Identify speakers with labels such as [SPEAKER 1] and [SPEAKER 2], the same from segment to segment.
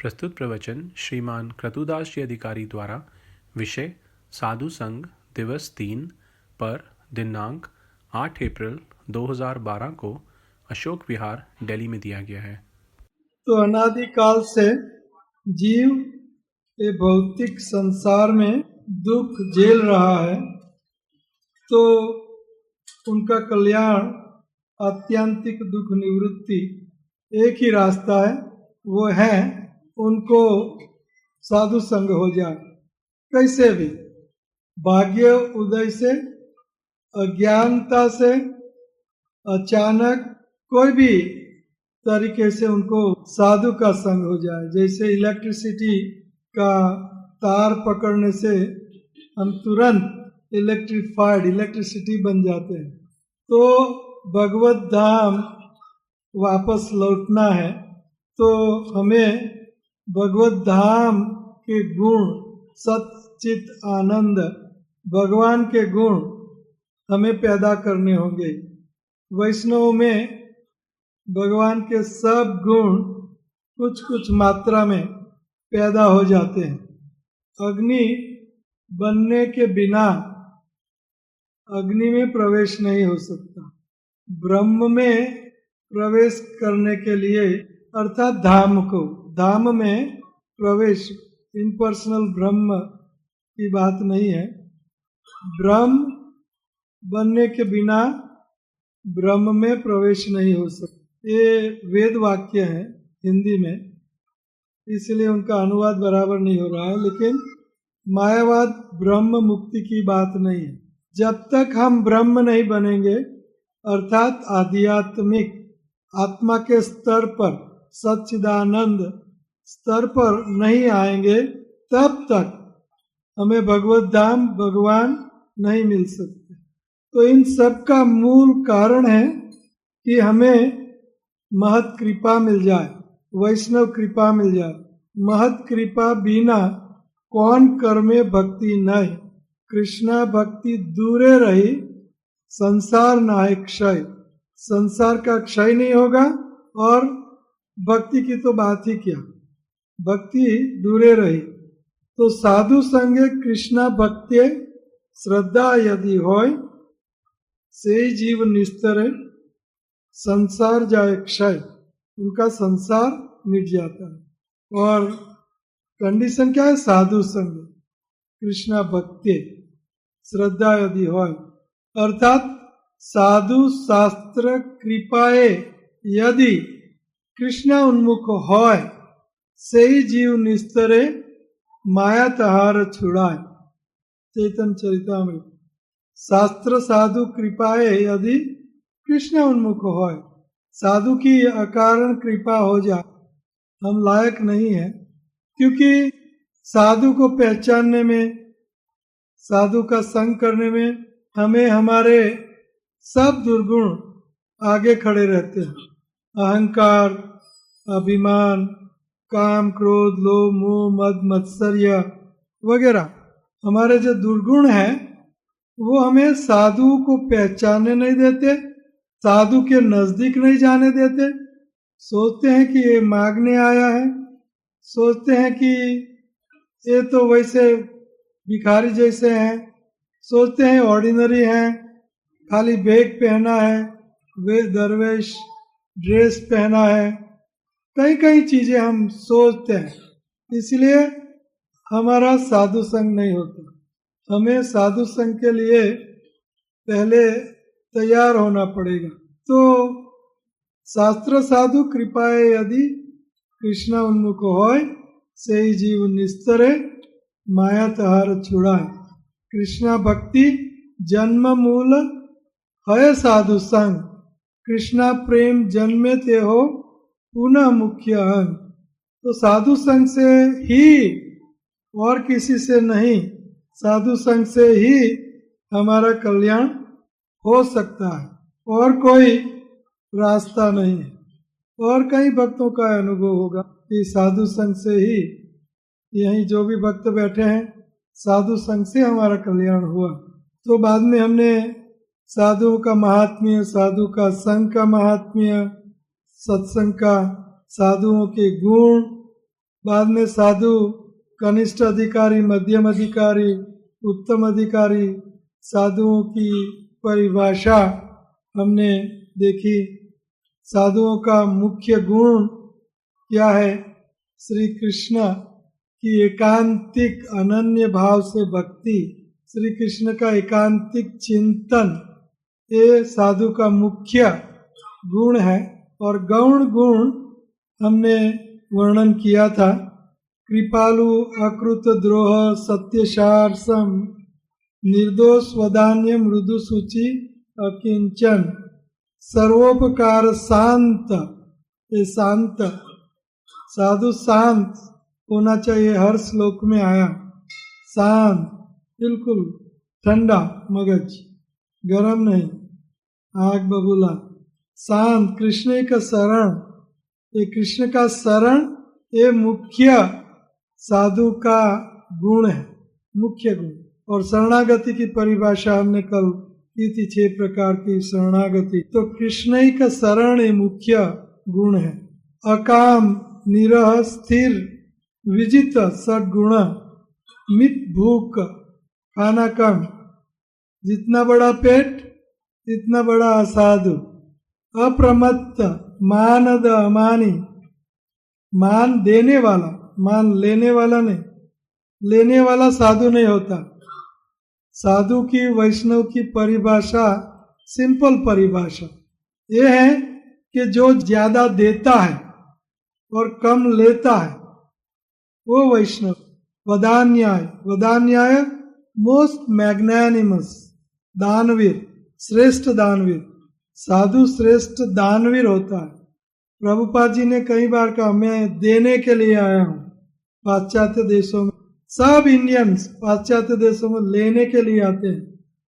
[SPEAKER 1] प्रस्तुत प्रवचन श्रीमान क्रतुदास जी अधिकारी द्वारा विषय साधु संघ दिवस 3 पर दिनांक 8 अप्रैल 2012 को अशोक विहार दिल्ली में दिया गया है।
[SPEAKER 2] तो अनादिकाल से जीव ये भौतिक संसार में दुख झेल रहा है, तो उनका कल्याण आत्यंतिक दुख निवृत्ति एक ही रास्ता है, वो है उनको साधु संग हो जाए। कैसे भी भाग्य उदय से, अज्ञानता से, अचानक कोई भी तरीके से उनको साधु का संग हो जाए। जैसे इलेक्ट्रिसिटी का तार पकड़ने से हम तुरंत इलेक्ट्रिसिटी बन जाते हैं। तो भगवत धाम वापस लौटना है, तो हमें भगवत धाम के गुण, सच्चित आनंद, भगवान के गुण हमें पैदा करने होंगे। वैष्णव में भगवान के सब गुण कुछ कुछ मात्रा में पैदा हो जाते हैं। अग्नि बनने के बिना अग्नि में प्रवेश नहीं हो सकता। ब्रह्म में प्रवेश करने के लिए अर्थात धाम में प्रवेश, इम्पर्सनल ब्रह्म की बात नहीं है। ब्रह्म बनने के बिना ब्रह्म में प्रवेश नहीं हो सकता। ये वेद वाक्य है हिंदी में, इसलिए उनका अनुवाद बराबर नहीं हो रहा है। लेकिन मायावाद ब्रह्म मुक्ति की बात नहीं है। जब तक हम ब्रह्म नहीं बनेंगे, अर्थात आध्यात्मिक आत्मा के स्तर पर, सच्चिदानंद स्तर पर नहीं आएंगे, तब तक हमें भगवत धाम, भगवान नहीं मिल सकते। तो इन सब का मूल कारण है कि हमें महत कृपा मिल जाए, वैष्णव कृपा मिल जाए। महत कृपा बिना कौन कर्मे भक्ति नहीं, कृष्णा भक्ति दूरे रही, संसार नाय क्षय। संसार का क्षय नहीं होगा और भक्ति की तो बात ही क्या, भक्ति दूरे रही। तो साधु संगे कृष्णा भक्ति श्रद्धा यदि होय, से जीव निस्तरे, संसार जाए क्षय। उनका संसार मिट जाता है। और कंडीशन क्या है? साधु संग, कृष्णा भक्ति, श्रद्धा यदि होय, अर्थात साधु शास्त्र कृपाए यदि कृष्ण उन्मुख होय, से ही जीव निस्तरे, माया तहार छुड़ाए। चैतन्य चरितामृत। शास्त्र साधु कृपाए यदि कृष्ण उन्मुख होय, साधु की अकारण कृपा हो जाए। हम लायक नहीं है, क्योंकि साधु को पहचानने में, साधु का संग करने में हमें हमारे सब दुर्गुण आगे खड़े रहते हैं। अहंकार, अभिमान, काम, क्रोध, लोभ, मोह, मद, मत्सर्य वगैरह हमारे जो दुर्गुण हैं, वो हमें साधु को पहचानने नहीं देते, साधु के नजदीक नहीं जाने देते। सोचते हैं कि ये मांगने आया है, सोचते हैं कि ये तो वैसे भिखारी जैसे हैं, सोचते हैं ऑर्डिनरी हैं, खाली बैग पहना है, वे दरवेश ड्रेस पहना है, कई कई चीजें हम सोचते हैं। इसलिए हमारा साधु संग नहीं होता। हमें साधु संग के लिए पहले तैयार होना पड़ेगा। तो शास्त्र साधु कृपाए यदि कृष्ण उन्मुख होय, से ही जीव निस्तरे, माया तहार छुड़ाए। कृष्णा भक्ति जन्म मूल है साधु संग, कृष्णा प्रेम जन्मे ते हो पुनः मुख्य अंग। तो साधु संग से ही, और किसी से नहीं, साधु संग से ही हमारा कल्याण हो सकता है, और कोई रास्ता नहीं है। और कई भक्तों का अनुभव होगा कि साधु संग से ही, यहीं जो भी भक्त बैठे हैं, साधु संग से हमारा कल्याण हुआ। तो बाद में हमने साधुओं का महात्म्य, साधु का संग का महात्म्य, सत्संग का, साधुओं के गुण, बाद में साधु, कनिष्ठ अधिकारी, मध्यम अधिकारी, उत्तम अधिकारी, साधुओं की परिभाषा हमने देखी। साधुओं का मुख्य गुण क्या है? श्री कृष्ण की एकांतिक अनन्य भाव से भक्ति, श्री कृष्ण का एकांतिक चिंतन, ये साधु का मुख्य गुण है। और गौण गुण हमने वर्णन किया था। कृपालु, अकृत द्रोह, सत्यसार सम, निर्दोष, वदान्य, मृदु सूचि, अकिंचन, सर्वोपकार, शांत। ये शांत, साधु शांत होना चाहिए। हर श्लोक में आया शांत, बिल्कुल ठंडा मगज, गरम नहीं, आग बबूला, शांत। कृष्ण का शरण, ये कृष्ण का शरण ये मुख्य साधु का गुण है, मुख्य गुण। और शरणागति की परिभाषा हमने कल की थी, 6 प्रकार की शरणागति। तो कृष्ण ही का शरण ये मुख्य गुण है। अकाम, निरह, स्थिर, विजित, सद्गुण, मित भूख, खाना कम, जितना बड़ा पेट इतना बड़ा असाधु, अप्रमत्त, मानद, अमानी, मान देने वाला, मान लेने वाला नहीं, लेने वाला साधु नहीं होता। साधु की, वैष्णव की परिभाषा सिंपल परिभाषा ये है कि जो ज्यादा देता है और कम लेता है वो वैष्णव। वदान्याय, वदान्याय मोस्ट मैग्नानिमस, दानवीर, श्रेष्ठ दानवीर। साधु श्रेष्ठ दानवीर होता है। प्रभुपाद जी ने कई बार कहा मैं देने के लिए आया हूँ। पाश्चात्य देशों में सब इंडियंस पाश्चात्य देशों में लेने के लिए आते हैं,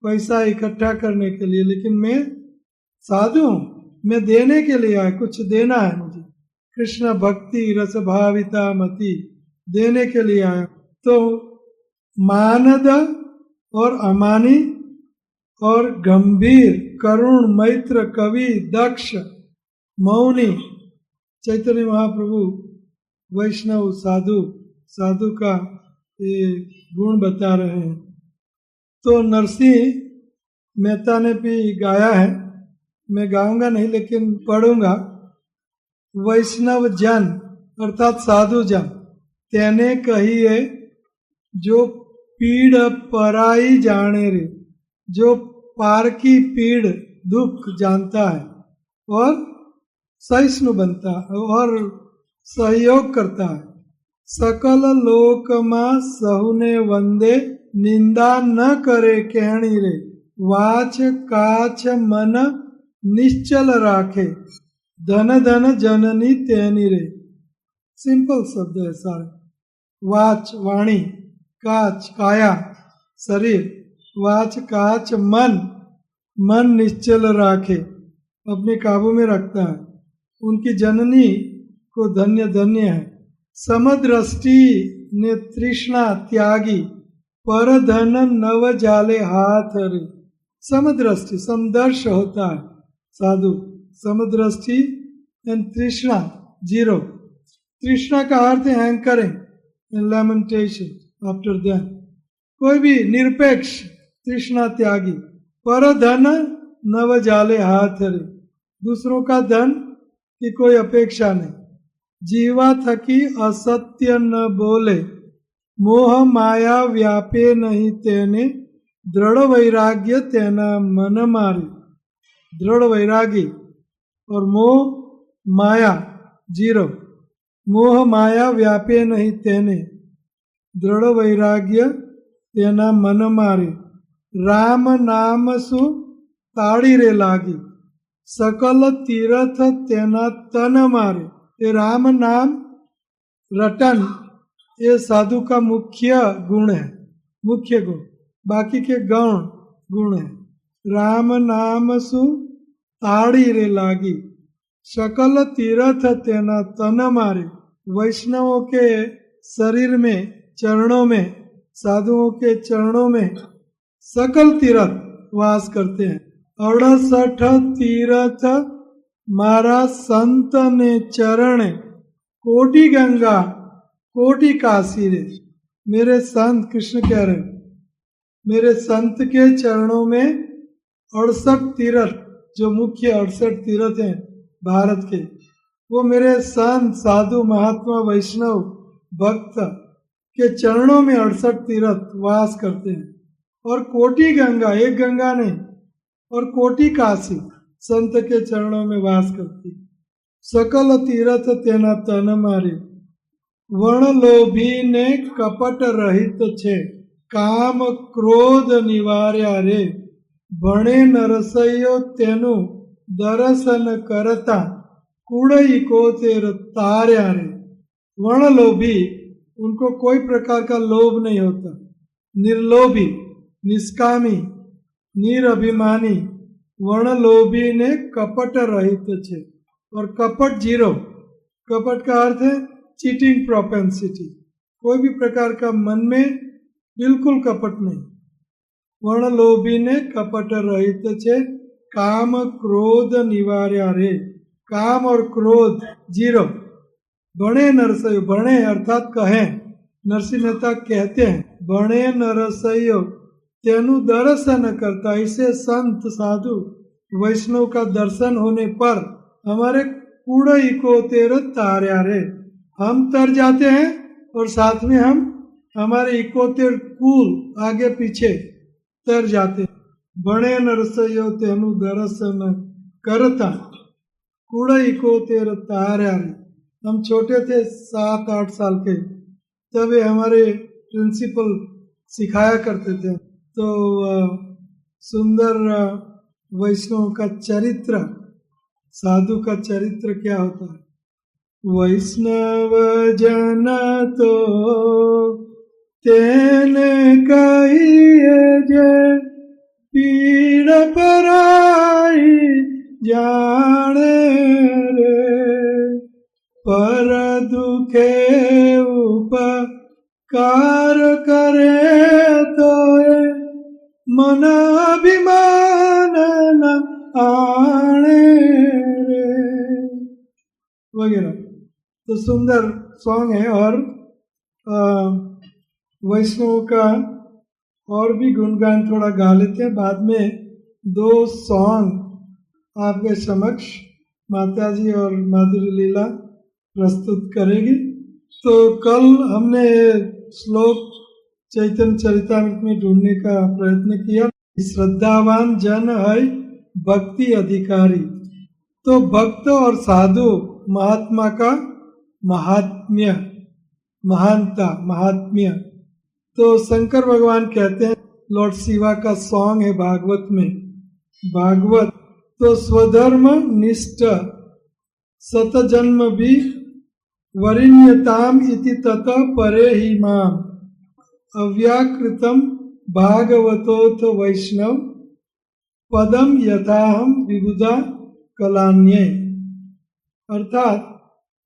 [SPEAKER 2] पैसा इकट्ठा करने के लिए, लेकिन मैं साधु हूँ, मैं देने के लिए आया, कुछ देना है मुझे। कृष्ण भक्ति रस भाविता मति, देने के लिए आया। तो मानद और अमानी और गंभीर, करुण, मैत्र, कवि, दक्ष, मौनी। चैतन्य महाप्रभु वैष्णव साधु, साधु का ये गुण बता रहे हैं। तो नरसिंह मेहता ने भी गाया है, मैं गाऊंगा नहीं लेकिन पढ़ूंगा। वैष्णव जन अर्थात साधु जन तेने कहिए जो पीड़ पराई जाने रे, जो पार की पीड़ दुख जानता है और सहिष्णु बनता है और सहयोग करता है। सकल लोक मा सहुने वंदे, निंदा न करे कहणी रे, वाच काच मन निश्चल राखे, धन धन जननी तेनी रे। सिंपल शब्द है सारे। वाच वाणी, काच काया शरीर, वाच काच मन, मन निश्चल राखे अपने काबू में रखता है। उनकी जननी को धन्य धन्य है। समदृष्टि ने तृष्णा त्यागी, पर धन नव जाले हाथ रे। समदृष्टि, समदर्श होता है साधु। समदृष्टि एंड तृष्णा जीरो। तृष्णा का अर्थ है हैंकरिंग एंड लैमेंटेशन आफ्टर दैट। कोई भी निरपेक्ष तृष्णा त्यागी। पर धन नव जाले हाथ रे, दूसरों का धन की कोई अपेक्षा नहीं। जीवा थकी असत्य न बोले, मोह माया व्यापे नहीं तेने, दृढ़ वैराग्य तेना मन मारे। दृढ़ वैरागी और मोह माया जीरो। मोह माया व्यापे नहीं तेने, दृढ़ वैराग्य तेना मन मारे। राम नाम सु ताड़ी रे लागी, सकल तीर्थ तेना तन मारे। ये राम नाम रटन ये साधु का मुख्य गुण है, मुख्य गुण। बाकी के गौण गुण है। राम नाम सु ताड़ी रे लागी, सकल तीर्थ तेना तन मारे। वैष्णवों के शरीर में, चरणों में, साधुओं के चरणों में सकल तीर्थ वास करते हैं। 68 तीर्थ मारा संत ने चरण, कोटि गंगा कोटि काशी रे, मेरे संत, कृष्ण कह रहे हैं, मेरे संत के चरणों में 68 तीर्थ, जो मुख्य 68 तीर्थ हैं भारत के, वो मेरे संत साधु महात्मा वैष्णव भक्त के चरणों में 68 तीर्थ वास करते हैं। और कोटि गंगा, एक गंगा नहीं, और कोटि काशी संत के चरणों में वास करती। सकल तीर्थ तेना तन मारे, वर्ण लोभी ने कपट रहित छे, काम क्रोध निवार्या रे, भणे नरसैयो तेनु दर्शन करता, कूड़ई को तेर तार्या रे। वर्ण लोभी, उनको कोई प्रकार का लोभ नहीं होता, निर्लोभी, निष्कामी, निरभिमानी, वर्णलोभी ने कपट रहित छे। और कपट जीरो, कपट का अर्थ है चीटिंग प्रोपेंसिटी, कोई भी प्रकार का मन में बिल्कुल कपट नहीं। वर्णलोभी ने कपट रहित छे, काम क्रोध निवार्या रे, काम और क्रोध जीरो। बणे नरसयो, बणे अर्थात कहें, नरसिंह मेहता कहते हैं, बणे नरसयो तेनु दर्शन करता, इसे संत साधु वैष्णव का दर्शन होने पर हमारे कूड़ई को तेरे तार्या रे, हम तर जाते हैं और साथ में हम हमारे इकोतेर कूल आगे पीछे तर जाते हैं। बणे नरसयो तेनु दर्शन करता, कूड़ई को तेरे तार्या रे। हम छोटे थे 7-8 साल के, तब हमारे प्रिंसिपल सिखाया करते थे। तो सुंदर वैष्णव का चरित्र, साधु का चरित्र क्या होता है। वैष्णव जन तो तेने कहिए जे, पीड़ पराई जाने रे, पर दुखे उपकार करे तो मन अभिमान न आने रे, वगैरह। तो सुंदर सॉन्ग है। और वैष्णव का और भी गुणगान थोड़ा गा लेते हैं, बाद में 2 सॉन्ग आपके समक्ष माता जी और माधुरी लीला प्रस्तुत करेगी। तो कल हमने श्लोक चैतन्य चरितामृत में ढूंढने का प्रयत्न किया। श्रद्धावान जन है भक्ति अधिकारी। तो भक्त और साधु महात्मा का महात्म्य, महानता, महात्म्य। तो शंकर भगवान कहते हैं, लॉर्ड शिवा का सॉन्ग है भागवत में, भागवत तो स्वधर्म निष्ठ सतजन्म भी वरिण्यताम इति तत परे ही माम, अव्याकृतम भागवतोथ वैष्णव पदम यथाहम विबुधा कलान्ये। अर्थात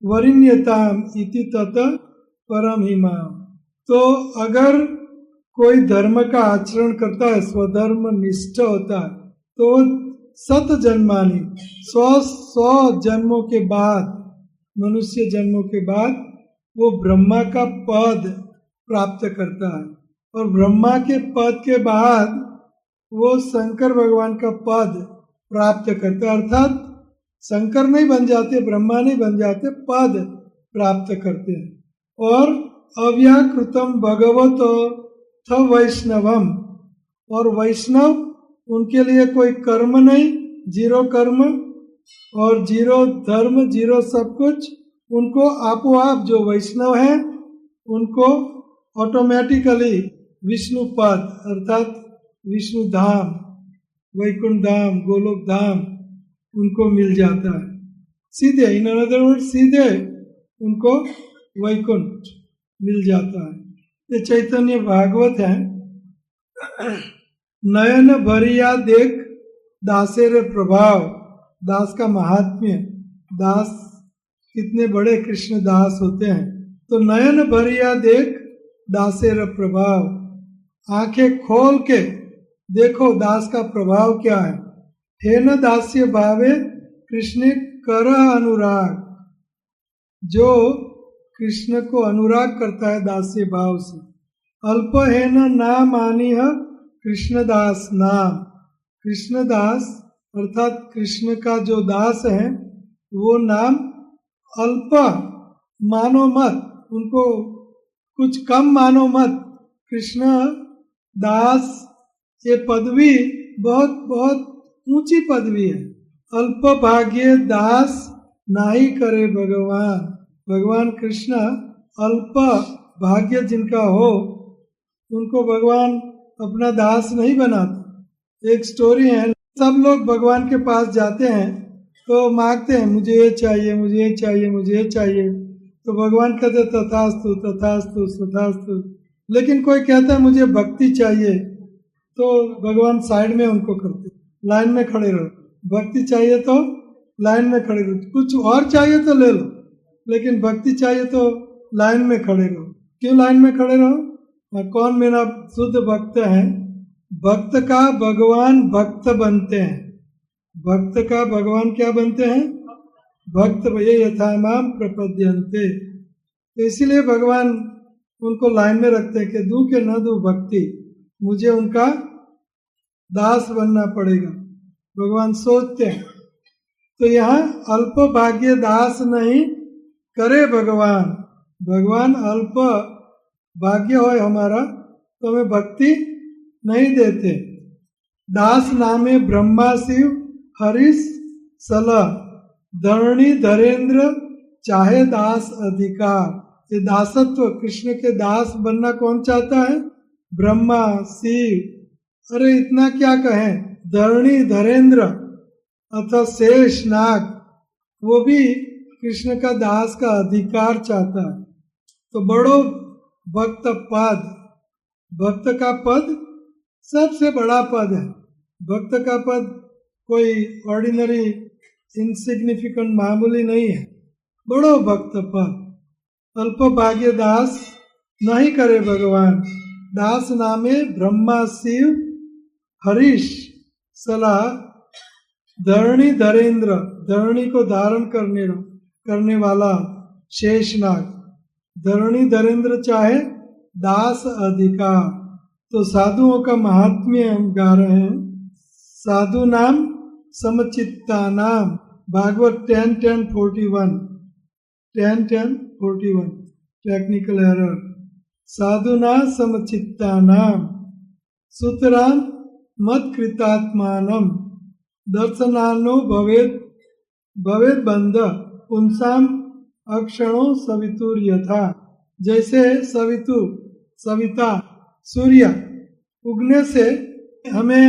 [SPEAKER 2] वरिण्यताम इति तत परम ही माम। तो अगर कोई धर्म का आचरण करता है, स्वधर्म निष्ठ होता है, तो 7 जन्मानी 100 जन्मों के बाद, मनुष्य जन्मों के बाद वो ब्रह्मा का पद प्राप्त करता है। और ब्रह्मा के पद के बाद वो शंकर भगवान का पद प्राप्त करता है। अर्थात शंकर नहीं बन जाते, ब्रह्मा नहीं बन जाते, पद प्राप्त करते हैं। और अव्याकृतम भगवत थ वैष्णवम, और वैष्णव उनके लिए कोई कर्म नहीं, जीरो कर्म और जीरो धर्म, जीरो सब कुछ। उनको आपो आप जो वैष्णव हैं उनको ऑटोमेटिकली विष्णु पद अर्थात विष्णु धाम, वैकुंठ धाम, गोलोक धाम उनको मिल जाता है सीधे। इन अदर वर्ड सीधे उनको वैकुंठ मिल जाता है। ये चैतन्य भागवत है। नयन भरिया देख दासेर प्रभाव, दास का महात्म्य, दास कितने बड़े कृष्ण दास होते हैं। तो नयन भरिया देख दासेर प्रभाव, आंखें खोल के देखो दास का प्रभाव क्या है। हे न दास्य भावे कृष्ण कर अनुराग, जो कृष्ण को अनुराग करता है दास्य भाव से। अल्प है न नाम आनी है कृष्णदास नाम। कृष्णदास अर्थात कृष्ण का जो दास है वो नाम अल्प मानो मत, उनको कुछ कम मानो मत। कृष्ण दास ये पदवी बहुत बहुत ऊंची पदवी है। अल्प भाग्य दास नाही करे भगवान। भगवान कृष्ण अल्प भाग्य जिनका हो उनको भगवान अपना दास नहीं बनाते। एक स्टोरी है, सब लोग भगवान के पास जाते हैं तो मांगते हैं मुझे ये चाहिए, मुझे ये चाहिए, मुझे ये चाहिए, तो भगवान कहते तथास्तु तथास्तु तथास्तु। लेकिन कोई कहता है मुझे भक्ति चाहिए तो भगवान साइड में उनको करते, लाइन में खड़े रहो। भक्ति चाहिए तो लाइन में खड़े रहो, कुछ और चाहिए तो ले लो, लेकिन भक्ति चाहिए तो लाइन में खड़े रहो। क्यों लाइन में खड़े रहो? कौन मेरा शुद्ध भक्त है? भक्त का भगवान भक्त बनते हैं। भक्त का भगवान क्या बनते हैं? भक्त ये यथामाम प्रपद्यन्ते। तो इसीलिए भगवान उनको लाइन में रखते हैं कि दू के न दू भक्ति, मुझे उनका दास बनना पड़ेगा। भगवान सोचते हैं। तो यहाँ अल्प भाग्य दास नहीं करे भगवान। भगवान अल्प भाग्य हो हमारा तो हमें भक्ति नहीं देते। दास नामे ब्रह्मा शिव हरीश सला धरणी धरेंद्र चाहे दास अधिकार। ये दासत्व, कृष्ण के दास बनना कौन चाहता है? ब्रह्मा शिव, अरे इतना क्या कहें, धरणी धरेंद्र अथवा शेष नाग, वो भी कृष्ण का दास का अधिकार चाहता है। तो बड़ो भक्त पद, भक्त का पद सबसे बड़ा पद है। भक्त का पद कोई ऑर्डिनरी इनसिग्निफिकेंट मामूली नहीं है, बड़ो भक्त पद। अल्प भाग्य दास नहीं करे भगवान। दास नामे ब्रह्मा शिव हरीश सलाह धरणी धरेंद्र, धरणी को धारण करने वाला शेषनाग, धरणी धरेंद्र चाहे दास अधिकार। तो साधुओं का महात्म्य हम गा रहे हैं। साधु नाम समचित्ता नाम, भागवत 10:10-41, 10:10-41, टेक्निकल एरर। साधुना समचित्ता नाम सुतराम मत कृतात्मानम दर्शनानो भवेद बंध पुंसाम अक्षणों सवितुर यथा। जैसे सविता सूर्य उगने से हमें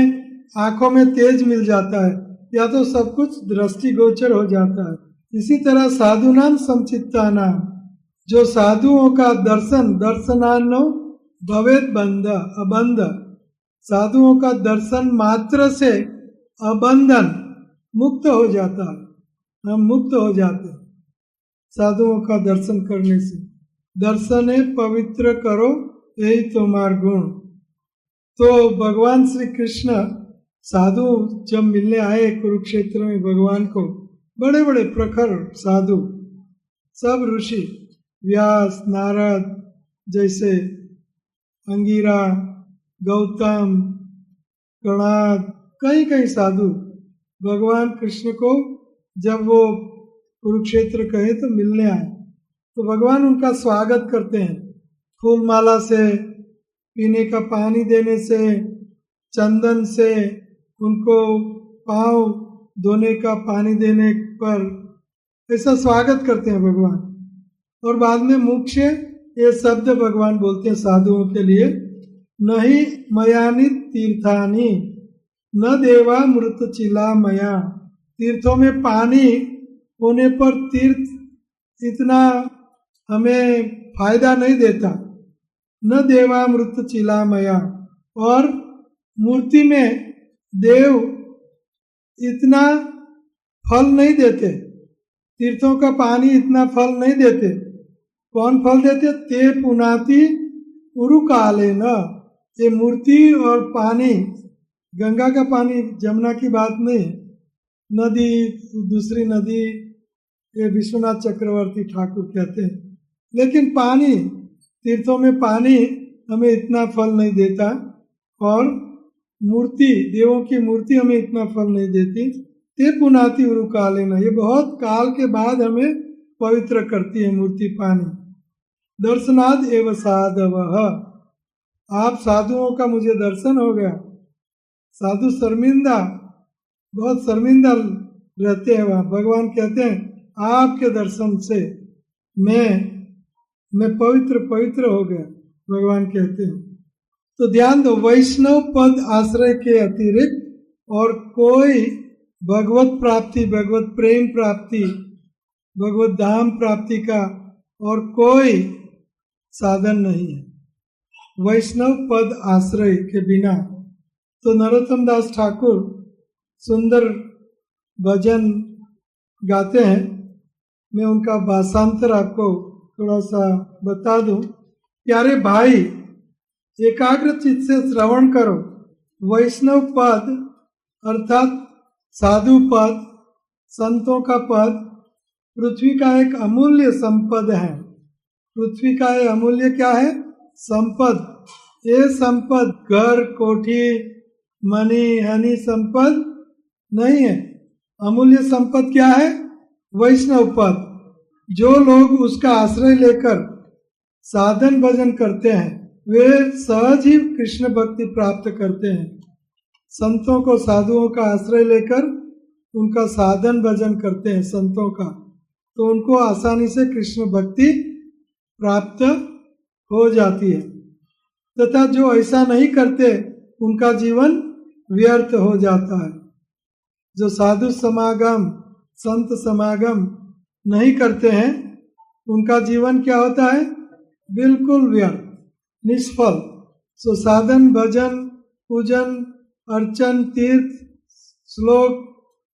[SPEAKER 2] आंखों में तेज मिल जाता है या तो सब कुछ दृष्टिगोचर हो जाता है, इसी तरह साधु नाम समचित्ता नाम, जो साधुओं का दर्शन, दर्शनानो भवेद बंध अबंध, साधुओं का दर्शन मात्र से अबंधन मुक्त हो जाता है, हम मुक्त हो जाते हैं साधुओं का दर्शन करने से। दर्शने पवित्र करो यही तुम्हार गुण। तो भगवान श्री कृष्ण साधु जब मिलने आए कुरुक्षेत्र में भगवान को, बड़े बड़े प्रखर साधु, सब ऋषि, व्यास, नारद जैसे, अंगिरा, गौतम, कणाद, कई साधु भगवान कृष्ण को जब वो कुरुक्षेत्र कहे तो मिलने आए, तो भगवान उनका स्वागत करते हैं। फूल माला से, पीने का पानी देने से, चंदन से, उनको पांव धोने का पानी देने पर ऐसा स्वागत करते हैं भगवान। और बाद में मुख्य ये शब्द भगवान बोलते हैं साधुओं के लिए, नहीं मयानी तीर्थानी न देवा मृत चिला मया। तीर्थों में पानी होने पर तीर्थ इतना हमें फायदा नहीं देता, न देवा मृत चिला मया, और मूर्ति में देव इतना फल नहीं देते, तीर्थों का पानी इतना फल नहीं देते। कौन फल देते? ते पुनाति उरुकाले न। ये मूर्ति और पानी, गंगा का पानी, जमुना की बात नहीं, नदी, दूसरी नदी, ये विश्वनाथ चक्रवर्ती ठाकुर कहते हैं लेकिन पानी, तीर्थों में पानी हमें इतना फल नहीं देता, और मूर्ति, देवों की मूर्ति हमें इतना फल नहीं देती। ते पुनाति उरु कालेन, ये बहुत काल के बाद हमें पवित्र करती है मूर्ति पानी। दर्शनाद एव साधवः, आप साधुओं का मुझे दर्शन हो गया। साधु शर्मिंदा, बहुत शर्मिंदा रहते हैं वहाँ। भगवान कहते हैं आपके दर्शन से मैं पवित्र हो गया, भगवान कहते हैं। तो ध्यान दो, वैष्णव पद आश्रय के अतिरिक्त और कोई भगवत प्राप्ति, भगवत प्रेम प्राप्ति, भगवत धाम प्राप्ति का और कोई साधन नहीं है, वैष्णव पद आश्रय के बिना। तो नरोत्तम दास ठाकुर सुंदर भजन गाते हैं, मैं उनका भाषांतर आपको थोड़ा सा बता दूं। प्यारे भाई, एकाग्र चित्त से श्रवण करो, वैष्णव पद अर्थात साधु पद, संतों का पद पृथ्वी का एक अमूल्य संपद है। पृथ्वी का ये अमूल्य क्या है? संपद। ये संपद घर, कोठी, मनी, हनी संपद नहीं है। अमूल्य संपद क्या है? वैष्णव पद। जो लोग उसका आश्रय लेकर साधन भजन करते हैं वे सहज ही कृष्ण भक्ति प्राप्त करते हैं। संतों को, साधुओं का आश्रय लेकर उनका साधन भजन करते हैं संतों का, तो उनको आसानी से कृष्ण भक्ति प्राप्त हो जाती है। तथा जो ऐसा नहीं करते उनका जीवन व्यर्थ हो जाता है। जो साधु समागम, संत समागम नहीं करते हैं उनका जीवन क्या होता है? बिल्कुल व्यर्थ, निष्फल। सो साधन भजन, पूजन, अर्चन, तीर्थ, श्लोक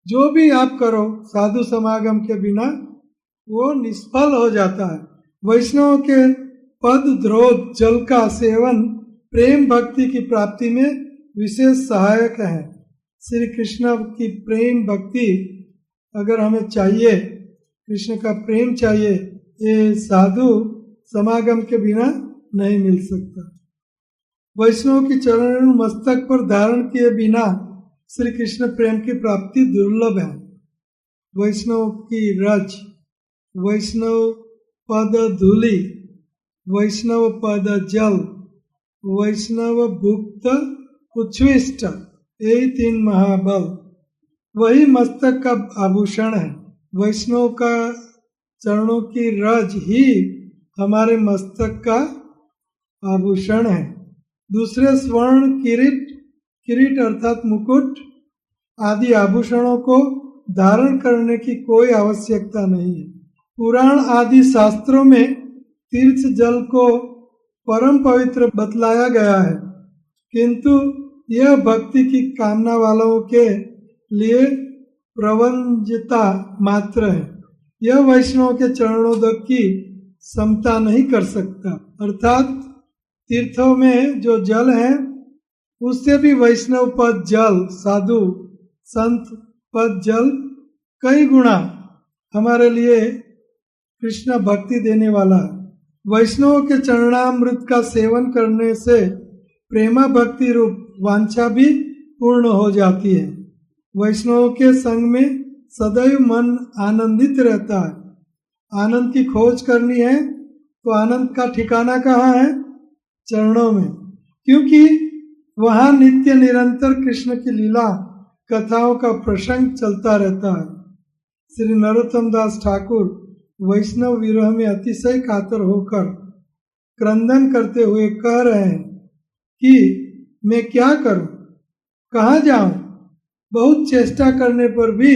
[SPEAKER 2] जो भी आप करो साधु समागम के बिना वो निष्फल हो जाता है। वैष्णव के पद द्रोध जल का सेवन प्रेम भक्ति की प्राप्ति में विशेष सहायक है। श्री कृष्ण की प्रेम भक्ति अगर हमें चाहिए, कृष्ण का प्रेम चाहिए, ये साधु समागम के बिना नहीं मिल सकता। वैष्णव की चरण मस्तक पर धारण किए बिना श्री कृष्ण प्रेम की प्राप्ति दुर्लभ है। वैष्णव की रज, वैष्णव पद धूलि, वैष्णव पद जल, वैष्णव भुक्त उच्छ्विष्ट, यही 3 महाबल वही मस्तक का आभूषण है। वैष्णव का चरणों की रज ही हमारे मस्तक का आभूषण है। दूसरे स्वर्ण किरीट अर्थात मुकुट आदि आभूषणों को धारण करने की कोई आवश्यकता नहीं है। पुराण आदि शास्त्रों में तीर्थ जल को परम पवित्र बतलाया गया है, किंतु यह भक्ति की कामना वालों के लिए प्रवंजता मात्र है। यह वैष्णव के चरणोदक की समता नहीं कर सकता। अर्थात तीर्थों में जो जल है उससे भी वैष्णव पद जल, साधु संत पद जल कई गुना हमारे लिए कृष्ण भक्ति देने वाला है। वैष्णव के चरणामृत का सेवन करने से प्रेमा भक्ति रूप वांछा भी पूर्ण हो जाती है। वैष्णव के संग में सदैव मन आनंदित रहता है। आनंद की खोज करनी है तो आनंद का ठिकाना कहाँ है? चरणों में, क्योंकि वहाँ नित्य निरंतर कृष्ण की लीला कथाओं का प्रसंग चलता रहता है। श्री नरोत्तम दास ठाकुर वैष्णव विरह में अतिशय कातर होकर क्रंदन करते हुए कह रहे हैं कि मैं क्या करूं, कहाँ जाऊं? बहुत चेष्टा करने पर भी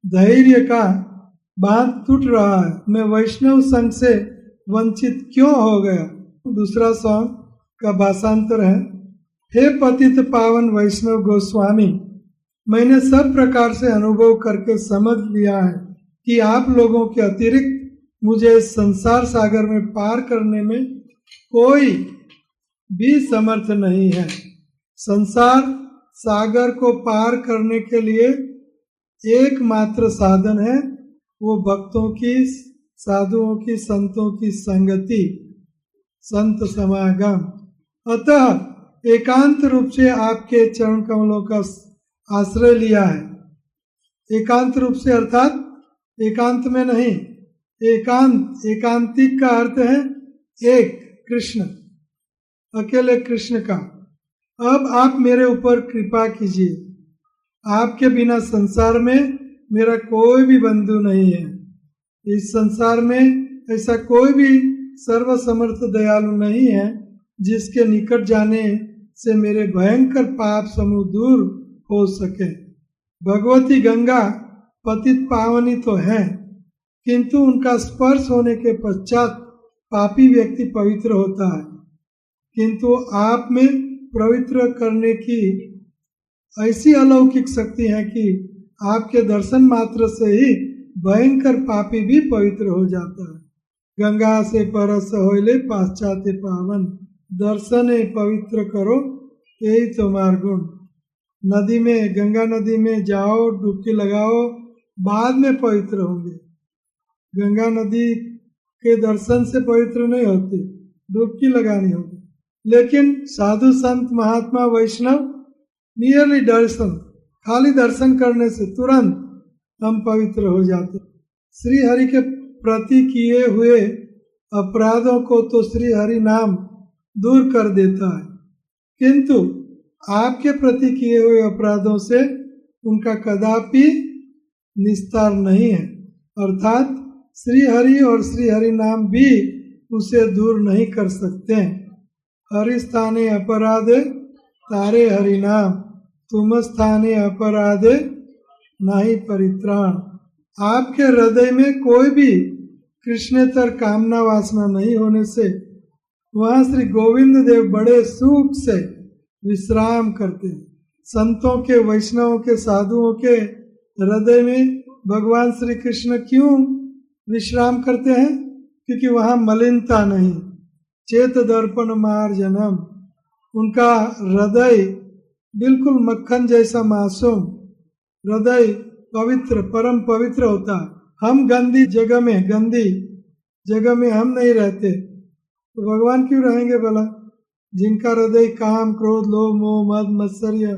[SPEAKER 2] धैर्य का बांध टूट रहा है। मैं वैष्णव संग से वंचित क्यों हो गया? दूसरा सॉन्ग का भाषांतर है। हे पतित पावन वैष्णव गोस्वामी, मैंने सब प्रकार से अनुभव करके समझ लिया है कि आप लोगों के अतिरिक्त मुझे इस संसार सागर में पार करने में कोई भी समर्थ नहीं है। संसार सागर को पार करने के लिए एकमात्र साधन है वो भक्तों की साधुओं की संतों की संगति, संत समागम। अतः एकांत रूप से आपके चरण कमलों का आश्रय लिया है। एकांत रूप से अर्थात एकांत में नहीं, एकांत, एकांतिक का अर्थ है एक, कृष्ण, अकेले कृष्ण का। अब आप मेरे ऊपर कृपा कीजिए। आपके बिना संसार में मेरा कोई भी बंधु नहीं है। इस संसार में ऐसा कोई भी सर्वसमर्थ दयालु नहीं है जिसके निकट जाने से मेरे भयंकर पाप समूह दूर हो सके। भगवती गंगा पतित पावनी तो है, किंतु उनका स्पर्श होने के पश्चात पापी व्यक्ति पवित्र होता है। किंतु आप में पवित्र करने की ऐसी अलौकिक शक्ति है कि आपके दर्शन मात्र से ही भयंकर पापी भी पवित्र हो जाता है। गंगा से परस होइले पाश्चात्य पावन, दर्शने पवित्र करो यही तुम्हार गुण। नदी में, गंगा नदी में जाओ, डुबकी लगाओ, बाद में पवित्र होंगे। गंगा नदी के दर्शन से पवित्र नहीं होते, डुबकी लगानी होगी। लेकिन साधु संत महात्मा वैष्णव नियरली दर्शन, खाली दर्शन करने से तुरंत हम पवित्र हो जाते। श्री हरि के प्रति किए हुए अपराधों को तो श्री हरि नाम दूर कर देता है, किंतु आपके प्रति किए हुए अपराधों से उनका कदापि निस्तार नहीं है। अर्थात श्री हरि और श्री हरि नाम भी उसे दूर नहीं कर सकते। हरि स्थाने अपराधे तारे हरि नाम, तुम स्थाने अपराधे नहीं परित्राण। आपके हृदय में कोई भी कृष्णेतर कामना वासना नहीं होने से वहाँ श्री गोविंद देव बड़े सुख से विश्राम करते हैं। संतों के, वैष्णवों के, साधुओं के हृदय में भगवान श्री कृष्ण क्यों विश्राम करते हैं? क्योंकि वहाँ मलिनता नहीं, चेत दर्पण मार्जनम। उनका हृदय बिल्कुल मक्खन जैसा मासूम, हृदय पवित्र, परम पवित्र होता है। हम गंदी जगह में हम नहीं रहते, तो भगवान क्यों रहेंगे भला? जिनका हृदय काम, क्रोध, लोभ, मोह, मद, मत्सर्य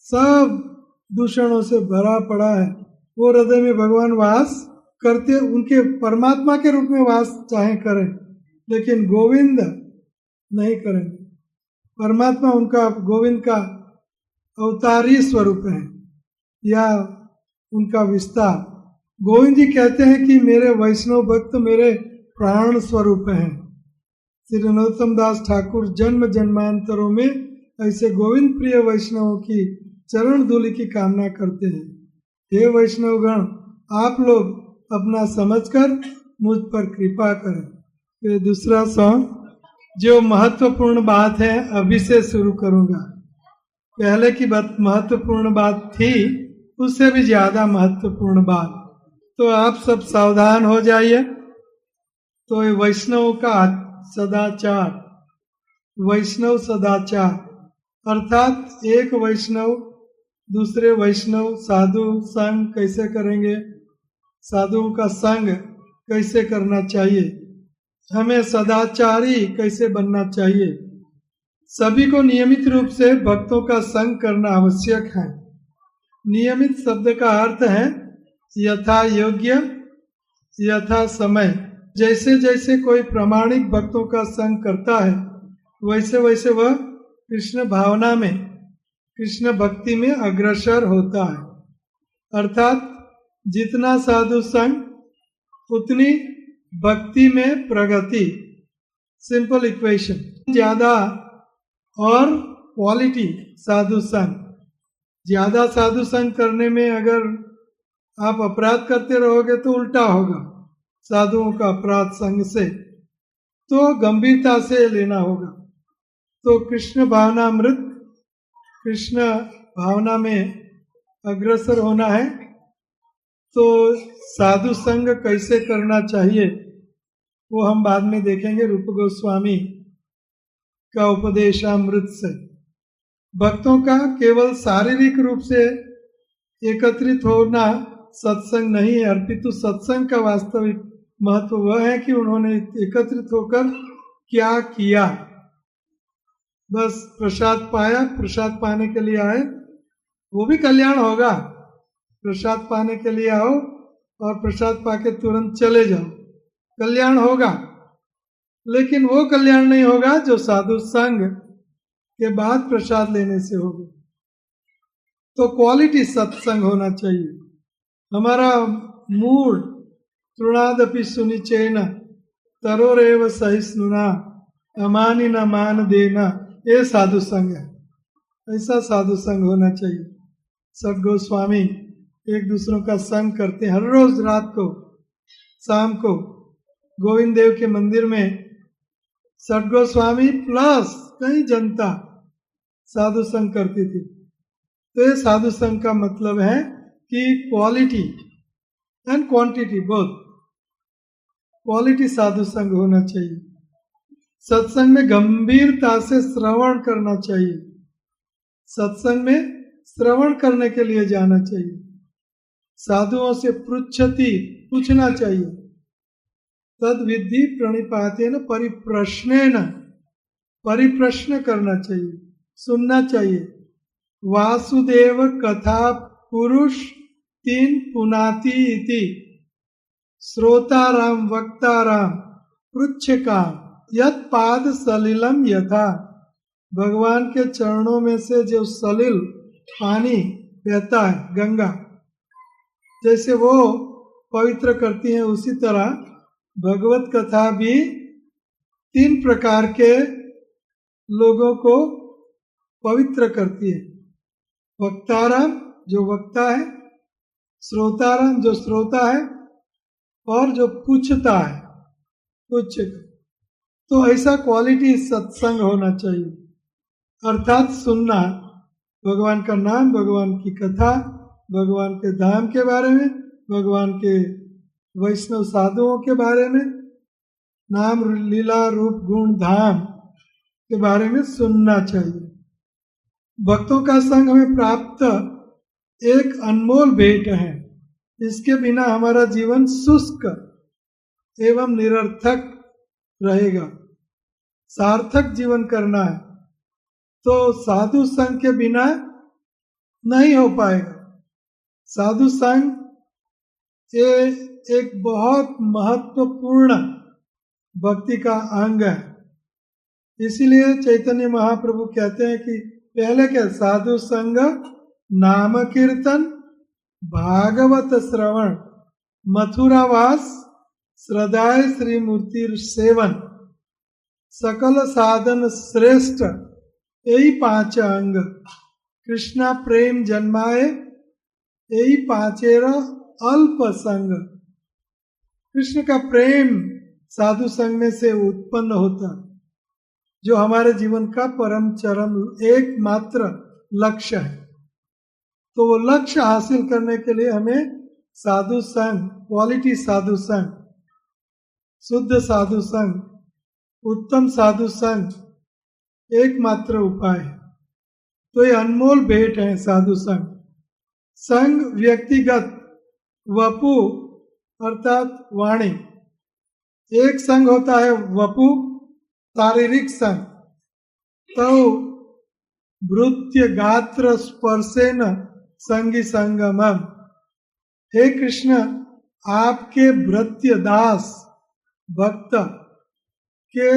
[SPEAKER 2] सब दूषणों से भरा पड़ा है, वो हृदय में भगवान वास करते, उनके परमात्मा के रूप में वास चाहे करें, लेकिन गोविंद नहीं करेंगे। परमात्मा उनका, गोविंद का अवतारी स्वरूप है या उनका विस्तार। गोविंद जी कहते हैं कि मेरे वैष्णव भक्त मेरे प्राण स्वरूप हैं। श्री नरोत्तम दास ठाकुर जन्म जन्मांतरों में ऐसे गोविंद प्रिय वैष्णवों की चरण धूलि की कामना करते हैं। हे वैष्णवगण, आप लोग अपना समझकर मुझ पर कृपा करें। ये दूसरा सॉन्ग जो महत्वपूर्ण बात है अभी से शुरू करूंगा। पहले की बात महत्वपूर्ण बात थी, उससे भी ज्यादा महत्वपूर्ण बात, तो आप सब सावधान हो जाइए। तो ये वैष्णव का सदाचार, वैष्णव सदाचार अर्थात एक वैष्णव दूसरे वैष्णव साधु संग कैसे करेंगे, साधुओं का संग कैसे करना चाहिए, हमें सदाचारी कैसे बनना चाहिए। सभी को नियमित रूप से भक्तों का संग करना आवश्यक है। नियमित शब्द का अर्थ है यथा योग्य, यथा समय। जैसे जैसे कोई प्रामाणिक भक्तों का संग करता है वैसे वैसे वह कृष्ण भावना में, कृष्ण भक्ति में अग्रसर होता है। अर्थात जितना साधु संग उतनी भक्ति में प्रगति। Simple equation. ज्यादा और क्वालिटी साधु संग। ज्यादा साधु संग करने में अगर आप अपराध करते रहोगे तो उल्टा होगा। साधुओं का अपराध संग से तो गंभीरता से लेना होगा। तो कृष्ण भावनामृत, कृष्ण भावना में अग्रसर होना है। तो साधु संग कैसे करना चाहिए वो हम बाद में देखेंगे रूप गोस्वामी का उपदेशामृत से। भक्तों का केवल शारीरिक रूप से एकत्रित होना सत्संग नहीं है, अपितु सत्संग का वास्तविक महत्व वह है कि उन्होंने एकत्रित होकर क्या किया। बस प्रसाद पाया, प्रसाद पाने के लिए आए, वो भी कल्याण होगा। प्रसाद पाने के लिए आओ और प्रसाद पाके तुरंत चले जाओ, कल्याण होगा। लेकिन वो कल्याण नहीं होगा जो साधु संग के बाद प्रसाद लेने से होगा। तो क्वालिटी सत्संग होना चाहिए। हमारा मूड तृणादपि सुनिचेन तरोरेव सहिष्णुना अमानी न मान देना, ये साधु संग है। ऐसा साधु संग होना चाहिए। सद गोस्वामी एक दूसरों का संग करते हैं। हर रोज रात को, शाम को गोविंद देव के मंदिर में सद गोस्वामी प्लस कई जनता साधु संग करती थी। तो ये साधु संग का मतलब है कि quality and quantity both, quality साधु संग होना चाहिए। सत्संग में गंभीरता से श्रवण करना चाहिए। सत्संग में श्रवण करने के लिए जाना चाहिए। साधुओं से पृच्छति, पूछना चाहिए। तद विधि प्रणिपातेन परिप्रश्नेन, परिप्रश्न करना चाहिए, सुनना चाहिए। वासुदेव कथा पुरुष तीन पुनाति इति श्रोताराम वक्ताराम पृच्छकाम यत पाद सलिलम यथा। भगवान के चरणों में से जो सलिल पानी बहता है, गंगा जैसे वो पवित्र करती है, उसी तरह भगवत कथा भी तीन प्रकार के लोगों को पवित्र करती है। वक्ताराम जो वक्ता है, श्रोताराम जो श्रोता है, और जो पूछता है पूछक। तो ऐसा क्वालिटी सत्संग होना चाहिए, अर्थात सुनना भगवान का नाम, भगवान की कथा, भगवान के धाम के बारे में, भगवान के वैष्णव साधुओं के बारे में, नाम लीला रूप गुण धाम के बारे में सुनना चाहिए। भक्तों का संग हमें प्राप्त एक अनमोल भेंट है। इसके बिना हमारा जीवन शुष्क एवं निरर्थक रहेगा। सार्थक जीवन करना है तो साधु संग के बिना नहीं हो पाएगा। साधु संग ये एक बहुत महत्वपूर्ण भक्ति का अंग है। इसीलिए चैतन्य महाप्रभु कहते हैं कि पहले क्या, साधु संग, नाम कीर्तन, भागवत श्रवण, मथुरावास, श्रद्धाय श्री मूर्ति सेवन, सकल साधन श्रेष्ठ, यही पांच अंग। कृष्णा प्रेम जन्माए, यही पांचेरा अल्प संग। कृष्ण का प्रेम साधु संग में से उत्पन्न होता, जो हमारे जीवन का परम चरम एकमात्र लक्ष्य है। तो वो लक्ष्य हासिल करने के लिए हमें साधु संग, क्वालिटी साधु संग, शुद्ध साधु संग, उत्तम साधु संग एकमात्र उपाय है। तो ये अनमोल भेंट है साधु संग। संग व्यक्तिगत, वपु अर्थात वाणी। एक संग होता है वपु, शारीरिक संग। तो भृत्य गात्र स्पर्शेन संगी संगमम। हे कृष्ण, आपके भृत्य दास भक्त के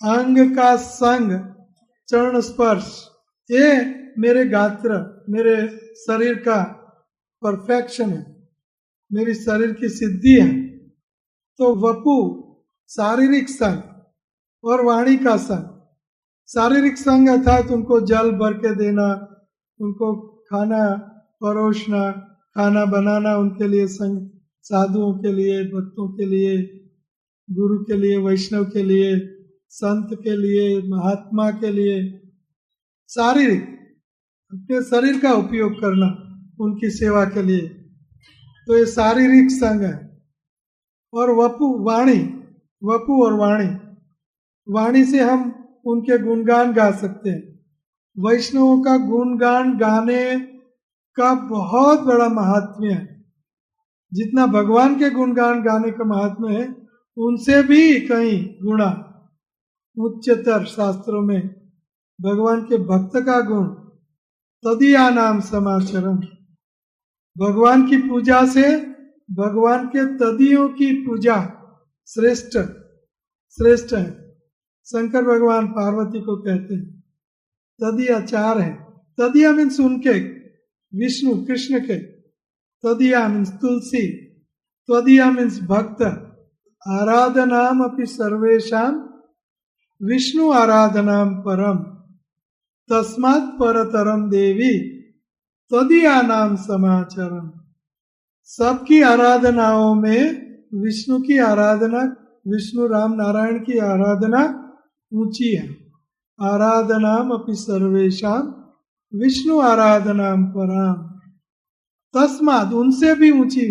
[SPEAKER 2] अंग का संग, चरण स्पर्श, ये मेरे गात्र, मेरे शरीर का परफेक्शन है, मेरी शरीर की सिद्धि है। तो वपु शारीरिक संग और वाणी का संग। शारीरिक संग अर्थात उनको जल भर के देना, उनको खाना परोसना, खाना बनाना, उनके लिए संग, साधुओं के लिए, भक्तों के लिए, गुरु के लिए, वैष्णव के लिए, संत के लिए, महात्मा के लिए, शारीरिक अपने शरीर का उपयोग करना उनकी सेवा के लिए। तो ये शारीरिक संग है। और वपु वाणी, वपु और वाणी, वाणी से हम उनके गुणगान गा सकते हैं। वैष्णवों का गुणगान गाने का बहुत बड़ा महात्म्य है। जितना भगवान के गुणगान गाने का महात्म्य है उनसे भी कहीं गुणा उच्चतर शास्त्रों में भगवान के भक्त का गुण तदीया नाम समाचरण, भगवान की पूजा से भगवान के तदियों की पूजा श्रेष्ठ श्रेष्ठ है। शंकर भगवान पार्वती को कहते हैं तदिया चार है। तदिया मीन्स उनके, विष्णु कृष्ण के, तदिया मीन्स तुलसी, तदिया मीन्स भक्त। आराधनाम अपि सर्वेषाम विष्णु आराधनाम परम तस्मात् परतरम देवी तदिया नाम समाचरम। सबकी आराधनाओं में विष्णु की आराधना, विष्णु राम नारायण की आराधना ऊंची है। आराधनाम अपि सर्वेषाम विष्णु आराधनाम परम तस्मात्, उनसे भी ऊंची,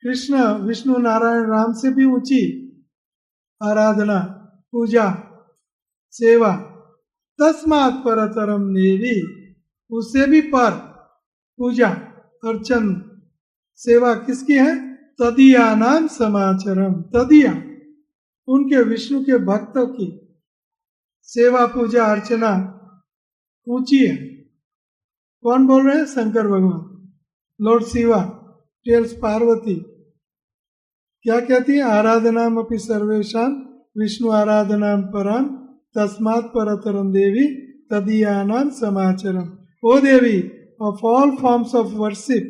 [SPEAKER 2] कृष्ण विष्णु नारायण राम से भी ऊंची आराधना, पूजा, सेवा। तस्मात् परतरम देवी, उससे भी पर पूजा अर्चन सेवा किसकी है? तदिया नाम समाचरम। तदिया उनके विष्णु के भक्तों की सेवा पूजा अर्चना ऊंची है। कौन बोल रहे हैं? शंकर भगवान। लॉर्ड शिवा टेल्स पार्वती, क्या कहती है? आराधनाम अपि सर्वेषाम विष्णु आराधनाम परम तस्मात् परतरम देवी तदीयानाम समाचरम। ओ देवी, of all forms of worship,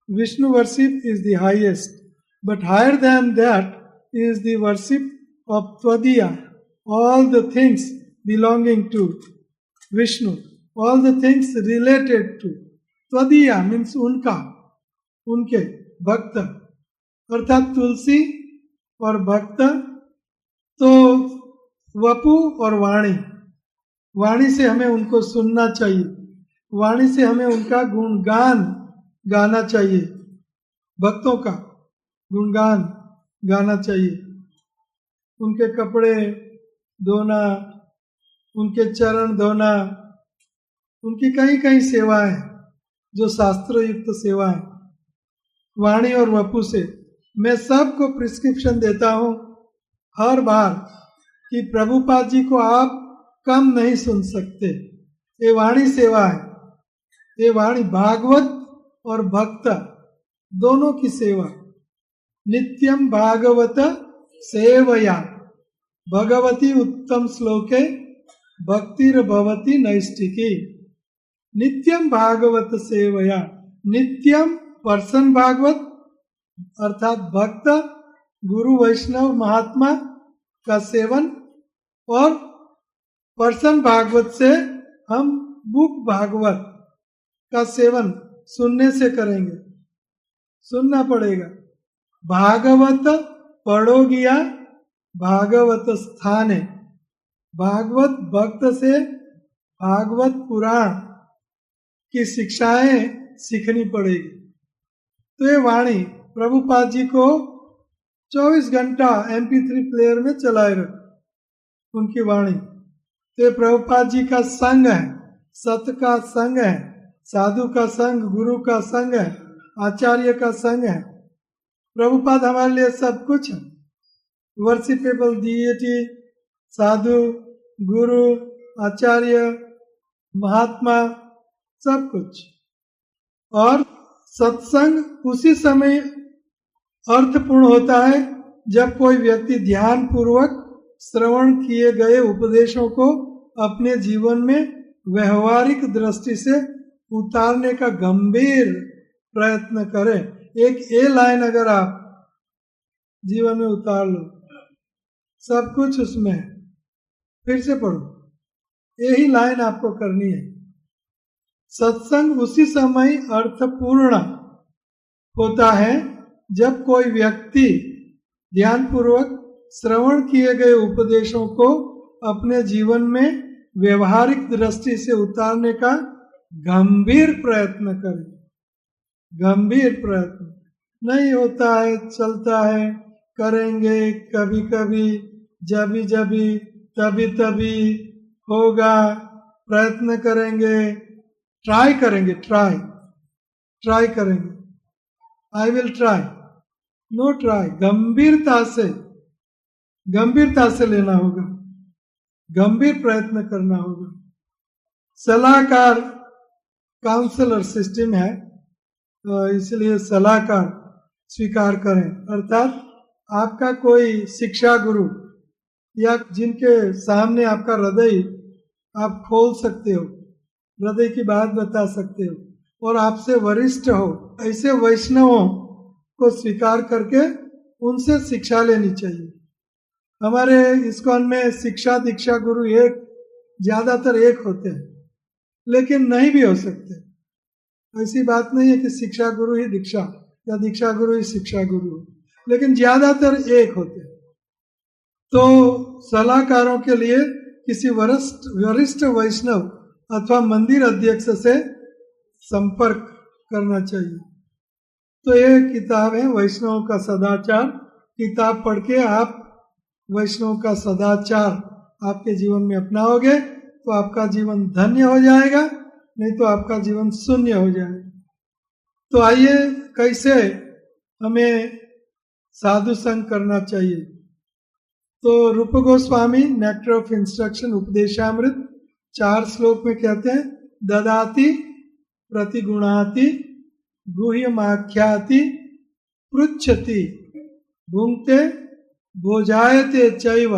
[SPEAKER 2] Vishnu worship is the highest, but higher than that is the worship of Tvadiya, all the things belonging to Vishnu, all the things related to Tvadiya means उनका, उनके भक्त, अर्थात तुलसी और भक्त। तो वपु और वाणी, वाणी से हमें उनको सुनना चाहिए, वाणी से हमें उनका गुणगान गाना चाहिए, भक्तों का गुणगान गाना चाहिए। उनके कपड़े धोना, उनके चरण धोना, उनकी कई कई सेवाएं जो शास्त्र युक्त सेवा है। वाणी और वपु से मैं सबको प्रिस्क्रिप्शन देता हूं हर बार कि प्रभुपाद जी को आप कम नहीं सुन सकते। ये वाणी सेवा है, ये वाणी भागवत और भक्त दोनों की सेवा। नित्यम भागवत सेवया भगवती उत्तम श्लोके भक्तिर भवती नैष्टिकी। नित्यम भागवत सेवया, नित्यम पर्सन भागवत अर्थात भक्त गुरु वैष्णव महात्मा का सेवन, और पर्सन भागवत से हम बुक भागवत का सेवन सुनने से करेंगे, सुनना पड़ेगा। भागवत पढ़ो गया भागवत स्थाने, भागवत भक्त से भागवत पुराण की शिक्षाएं सीखनी पड़ेगी। तो ये वाणी प्रभुपाद जी को 24 घंटा MP3 प्लेयर में चलाए रखो उनकी वाणी। तो प्रभुपाद जी का संग है, सत का संग है, साधु का संग, गुरु का संग है, आचार्य का संग है। प्रभुपाद हमारे लिए सब कुछ है। वर्शिपेबल डीएटी, साधु, गुरु, आचार्य, महात्मा, सब कुछ। और सत्संग उसी समय अर्थपूर्ण होता है जब कोई व्यक्ति ध्यान पूर्वक श्रवण किए गए उपदेशों को अपने जीवन में व्यवहारिक दृष्टि से उतारने का गंभीर प्रयत्न करे। एक ए लाइन अगर आप जीवन में उतार लो, सब कुछ उसमें है। फिर से पढ़ो, यही लाइन आपको करनी है। सत्संग उसी समय अर्थपूर्ण होता है जब कोई व्यक्ति ध्यानपूर्वक श्रवण किए गए उपदेशों को अपने जीवन में व्यवहारिक दृष्टि से उतारने का गंभीर प्रयत्न करे। गंभीर प्रयत्न नहीं होता है, चलता है, करेंगे कभी कभी, जभी जभी, तभी तभी होगा, प्रयत्न करेंगे, ट्राई करेंगे, ट्राई करेंगे, I will try, know try, गंभीरता से लेना होगा, गंभीर प्रयत्न करना होगा। सलाहकार काउंसलर सिस्टम है, इसलिए सलाहकार स्वीकार करें, अर्थात आपका कोई शिक्षा गुरु या जिनके सामने आपका हृदय आप खोल सकते हो, हृदय की बात बता सकते हो और आपसे वरिष्ठ हो, ऐसे वैष्णवों को स्वीकार करके उनसे शिक्षा लेनी चाहिए। हमारे इस्कॉन में शिक्षा दीक्षा गुरु ज्यादातर एक होते हैं, लेकिन नहीं भी हो सकते। ऐसी बात नहीं है कि शिक्षा गुरु ही दीक्षा या दीक्षा गुरु ही शिक्षा गुरु, लेकिन ज्यादातर एक होते हैं। तो सलाहकारों के लिए किसी वरिष्ठ वैष्णव अथवा मंदिर अध्यक्ष से संपर्क करना चाहिए। तो ये किताब है वैष्णव का सदाचार। किताब पढ़ के आप वैष्णव का सदाचार आपके जीवन में अपनाओगे तो आपका जीवन धन्य हो जाएगा, नहीं तो आपका जीवन शून्य हो जाएगा। तो आइए कैसे हमें साधु संग करना चाहिए। तो रूप Goswami nectar of instruction Upadeshamrita 4 श्लोक में कहते हैं, ददाति प्रतिगुणाति गुह्यमाख्याति पृच्छति भुंक्ते भोजायते चैव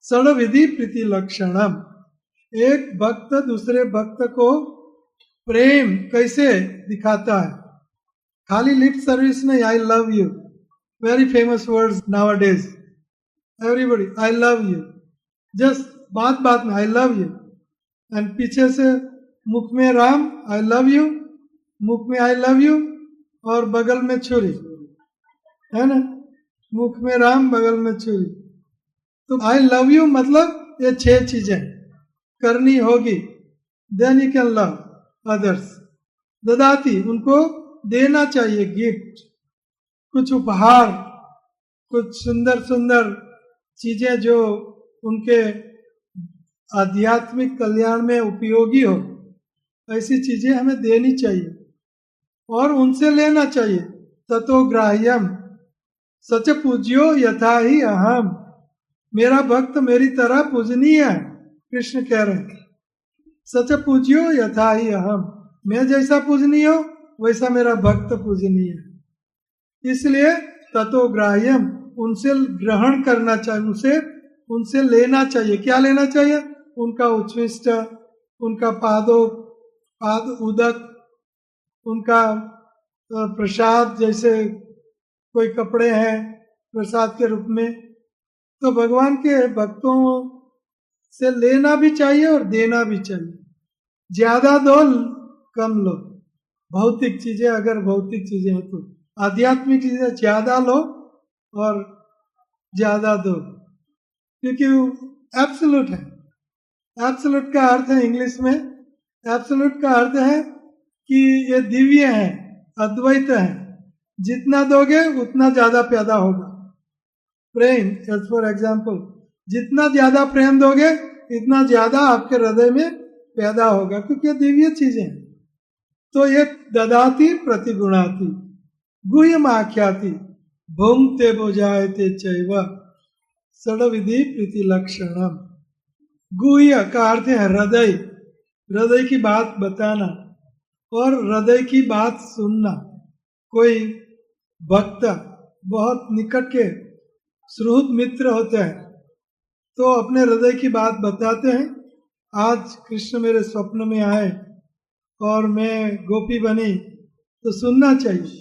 [SPEAKER 2] षड्विधि प्रीति लक्षणम। एक भक्त दूसरे भक्त को प्रेम कैसे दिखाता है, खाली लिप सर्विस नहीं, I love you, very famous words nowadays, everybody I love you, just बात में आई लव यू, एंड पीछे से मुख में राम आई लव यू, मुख में आई लव यू और बगल में छुरी, है ना, मुख में राम बगल में छुरी। तो आई लव यू मतलब ये 6 चीजें करनी होगी, then you can love others. ददाती उनको देना चाहिए गिफ्ट, कुछ उपहार, कुछ सुंदर सुंदर चीजें जो उनके आध्यात्मिक कल्याण में उपयोगी हो, ऐसी चीजें हमें देनी चाहिए और उनसे लेना चाहिए। ततो ग्राह्यम सच पूज्यो यथा ही अहम, मेरा भक्त मेरी तरह पूजनीय है, कृष्ण कह रहे हैं। सच पूज्यो यथा ही अहम, मैं जैसा पूजनीय हो वैसा मेरा भक्त पूजनीय है। इसलिए ततो ग्राह्यम, उनसे ग्रहण करना चाहिए, उनसे लेना चाहिए। क्या लेना चाहिए? उनका उच्छिष्ट, उनका पाद उदक, उनका प्रसाद, जैसे कोई कपड़े हैं प्रसाद के रूप में। तो भगवान के भक्तों से लेना भी चाहिए और देना भी चाहिए। ज्यादा दो कम लो, भौतिक चीजें, अगर भौतिक चीजें हैं तो आध्यात्मिक चीजें ज्यादा लो और ज्यादा दो, क्योंकि एब्सोल्यूट है। एब्सोल्यूट का अर्थ है इंग्लिश में, एब्सोल्यूट का अर्थ है कि ये दिव्य है, अद्वैत है, जितना दोगे उतना ज्यादा पैदा होगा। प्रेम, एज फॉर एग्जाम्पल, जितना ज्यादा प्रेम दोगे इतना ज्यादा आपके हृदय में पैदा होगा, क्योंकि ये दिव्य चीजें हैं। तो ये ददाति प्रतिगुणाति गुह्यम आख्याति भुंक्ते भोजायते चैव षड्विधि प्रीति लक्षणम। गुह्य का अर्थ है हृदय, हृदय की बात बताना और हृदय की बात सुनना। कोई भक्त बहुत निकट के सुहृद मित्र होते हैं तो अपने हृदय की बात बताते हैं, आज कृष्ण मेरे स्वप्न में आए और मैं गोपी बनी, तो सुनना चाहिए।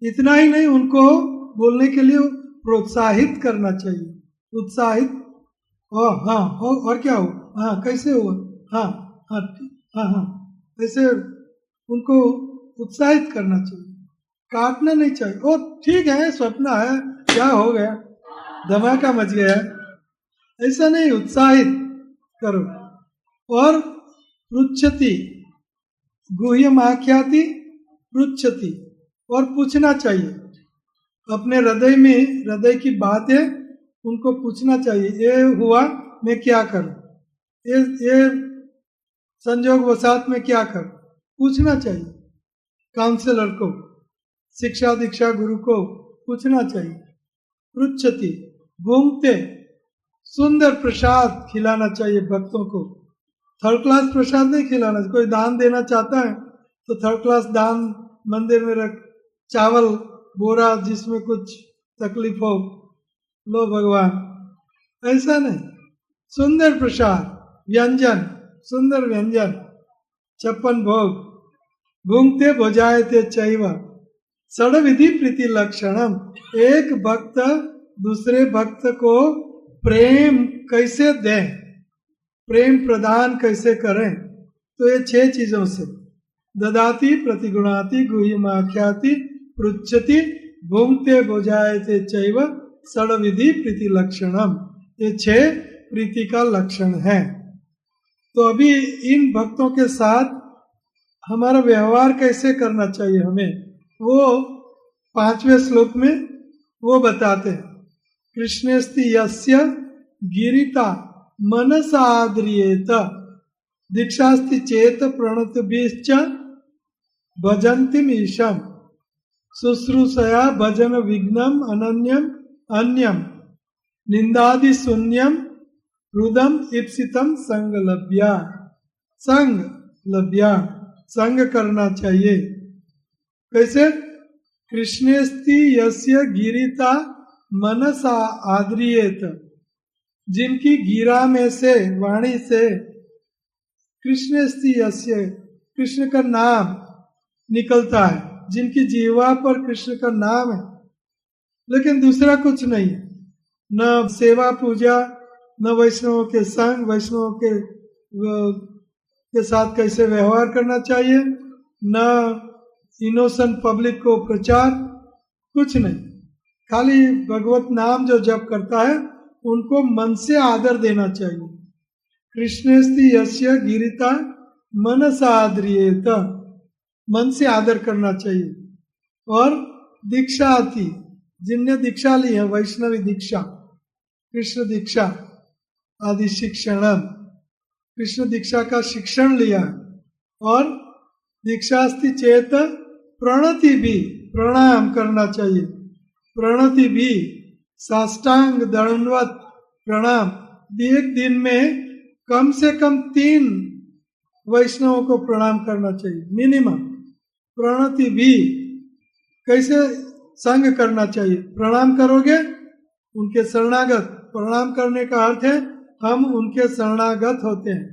[SPEAKER 2] इतना ही नहीं, उनको बोलने के लिए प्रोत्साहित करना चाहिए, उत्साहित। हाँ और क्या हो, हाँ कैसे हुआ, हाँ हाँ हाँ हाँ, ऐसे उनको उत्साहित करना चाहिए, काटना नहीं चाहिए। ओ ठीक है, स्वप्न है, क्या हो गया, धमाका मच गया, ऐसा नहीं, उत्साहित करो। और पृच्छति, गुह्यम आख्याति पृच्छति, और पूछना चाहिए अपने हृदय में, हृदय की बातें उनको पूछना चाहिए। ये हुआ, मैं क्या करूं, ये संजोग वसात में क्या करूं, पूछना चाहिए काउंसलर को। शिक्षा दीक्षा गुरु को पूछना चाहिए। पृच्छति, घूमते, सुंदर प्रसाद खिलाना चाहिए भक्तों को। थर्ड क्लास प्रसाद नहीं खिलाना। कोई दान देना चाहता है तो थर्ड क्लास दान मंदिर में रख, चावल बोरा जिसमें कुछ तकलीफ हो, लो भगवान, ऐसा नहीं। सुंदर प्रसाद, व्यंजन, सुंदर व्यंजन, 56 भोग। घूमते भोजायते चैव षड विधि प्रीति लक्षणम। एक भक्त दूसरे भक्त को प्रेम कैसे दें, प्रेम प्रदान कैसे करें, तो ये 6 चीजों से। ददाति प्रतिगुणाति गुह्यमाख्याति पृच्छति भूमते भोजायते चैव षड विधि प्रीति लक्षणम। ये 6 प्रीति का लक्षण है। तो अभी इन भक्तों के साथ हमारा व्यवहार कैसे करना चाहिए हमें, वो 5वें श्लोक में वो बताते हैं। कृष्णेस्ति यस्य गिरिता मनसा आद्रियेत दीक्षास्ति चेत प्रणतभिश्च भजन्तिम ईशम शुश्रूषया भजन विघ्नम अनन्यम अन्यम निंदादि शून्यम रुदम इप्सितम संग लभ्या। संग लभ्या, संग करना चाहिए। कैसे? कृष्णेस्ति यस्य गिरिता मनसा आद्रियेत, जिनकी गिरा में से, वाणी से, कृष्णेस्ति यस्य, कृष्ण का नाम निकलता है, जिनकी जीवा पर कृष्ण का नाम है, लेकिन दूसरा कुछ नहीं, न सेवा पूजा, न वैष्णवों के संग, वैष्णवों के साथ कैसे व्यवहार करना चाहिए, न इनोसेंट पब्लिक को प्रचार, कुछ नहीं। खाली भगवत नाम जो जप करता है उनको मन से आदर देना चाहिए। कृष्णेस्ति यस्य गिरिता मनसा आद्रियेत, मन से आदर करना चाहिए। और दीक्षा आती, जिनने दीक्षा ली है, वैष्णवी दीक्षा, कृष्ण दीक्षा आदि शिक्षणम, कृष्ण दीक्षा का शिक्षण लिया है। और दीक्षास्ति चेत प्रणति भी, प्रणाम करना चाहिए। प्रणति भी, साष्टांग दंडवत प्रणाम। एक दिन में कम से कम 3 वैष्णवों को प्रणाम करना चाहिए, मिनिमम। प्रणति भी, कैसे संग करना चाहिए? प्रणाम करोगे उनके शरणागत, प्रणाम करने का अर्थ है हम उनके शरणागत होते हैं,